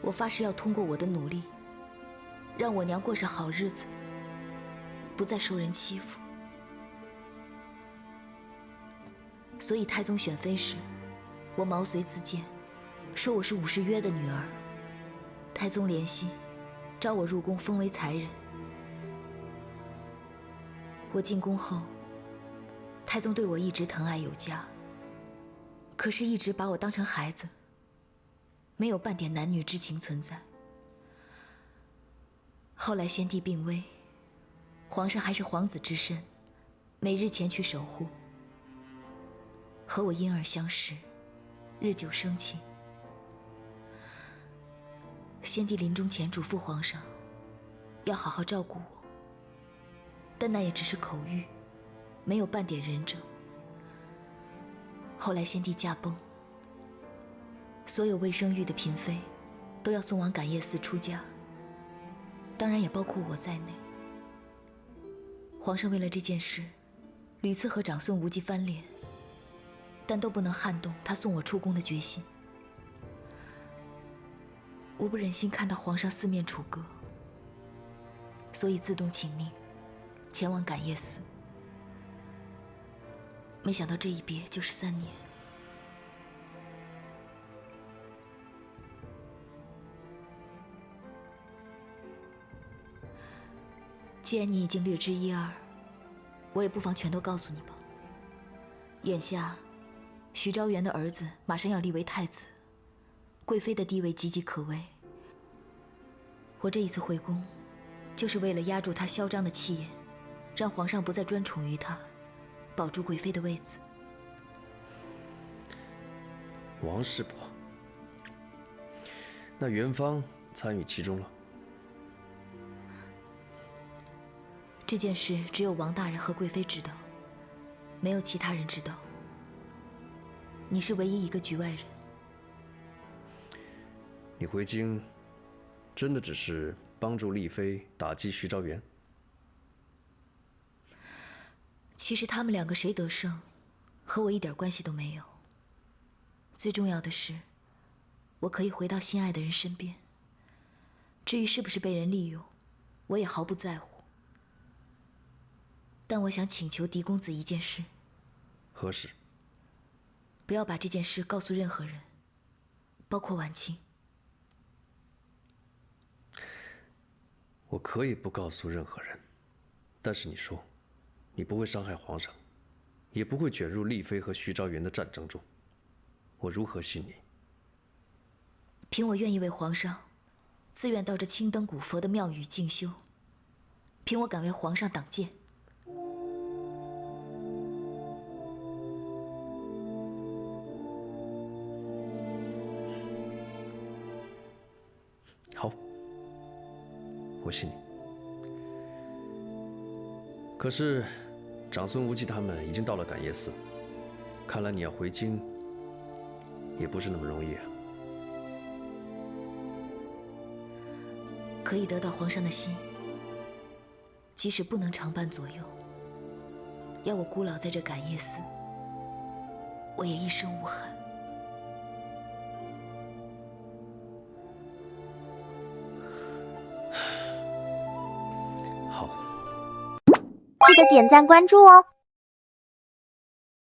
我发誓要通过我的努力，让我娘过上好日子，不再受人欺负。所以太宗选妃时，我毛遂自荐，说我是武士约的女儿。太宗怜惜，召我入宫，封为才人。我进宫后，太宗对我一直疼爱有加，可是一直把我当成孩子，没有半点男女之情存在。后来先帝病危，皇上还是皇子之身，每日前去守护。和我因而相识，日久生情。先帝临终前嘱咐皇上，要好好照顾我，但那也只是口谕，没有半点人证。后来先帝驾崩，所有未生育的嫔妃都要送往感业寺出家，当然也包括我在内。皇上为了这件事，屡次和长孙无忌翻脸，但都不能撼动他送我出宫的决心。我不忍心看到皇上四面楚歌，所以自动请命，前往感业寺。没想到这一别就是3年。既然你已经略知一二，我也不妨全都告诉你吧。眼下，徐昭元的儿子马上要立为太子，贵妃的地位岌岌可危。我这一次回宫，就是为了压住他嚣张的气焰，让皇上不再专宠于他，保住贵妃的位子。王师伯，那元芳参与其中了？这件事只有王大人和贵妃知道，没有其他人知道。你是唯一一个局外人。你回京，真的只是帮助丽妃打击徐昭元？其实他们两个谁得胜，和我一点关系都没有。最重要的是，我可以回到心爱的人身边。至于是不是被人利用，我也毫不在乎。但我想请求狄公子一件事。何事？不要把这件事告诉任何人，包括婉清。我可以不告诉任何人，但是你说，你不会伤害皇上，也不会卷入丽妃和徐昭元的战争中，我如何信你？凭我愿意为皇上，自愿到这青灯古佛的庙宇静修，凭我敢为皇上挡剑。好，我信你。可是，长孙无忌他们已经到了感业寺，看来你要回京，也不是那么容易啊。可以得到皇上的心，即使不能常伴左右，要我孤老在这感业寺，我也一生无憾。好，记得点赞关注哦。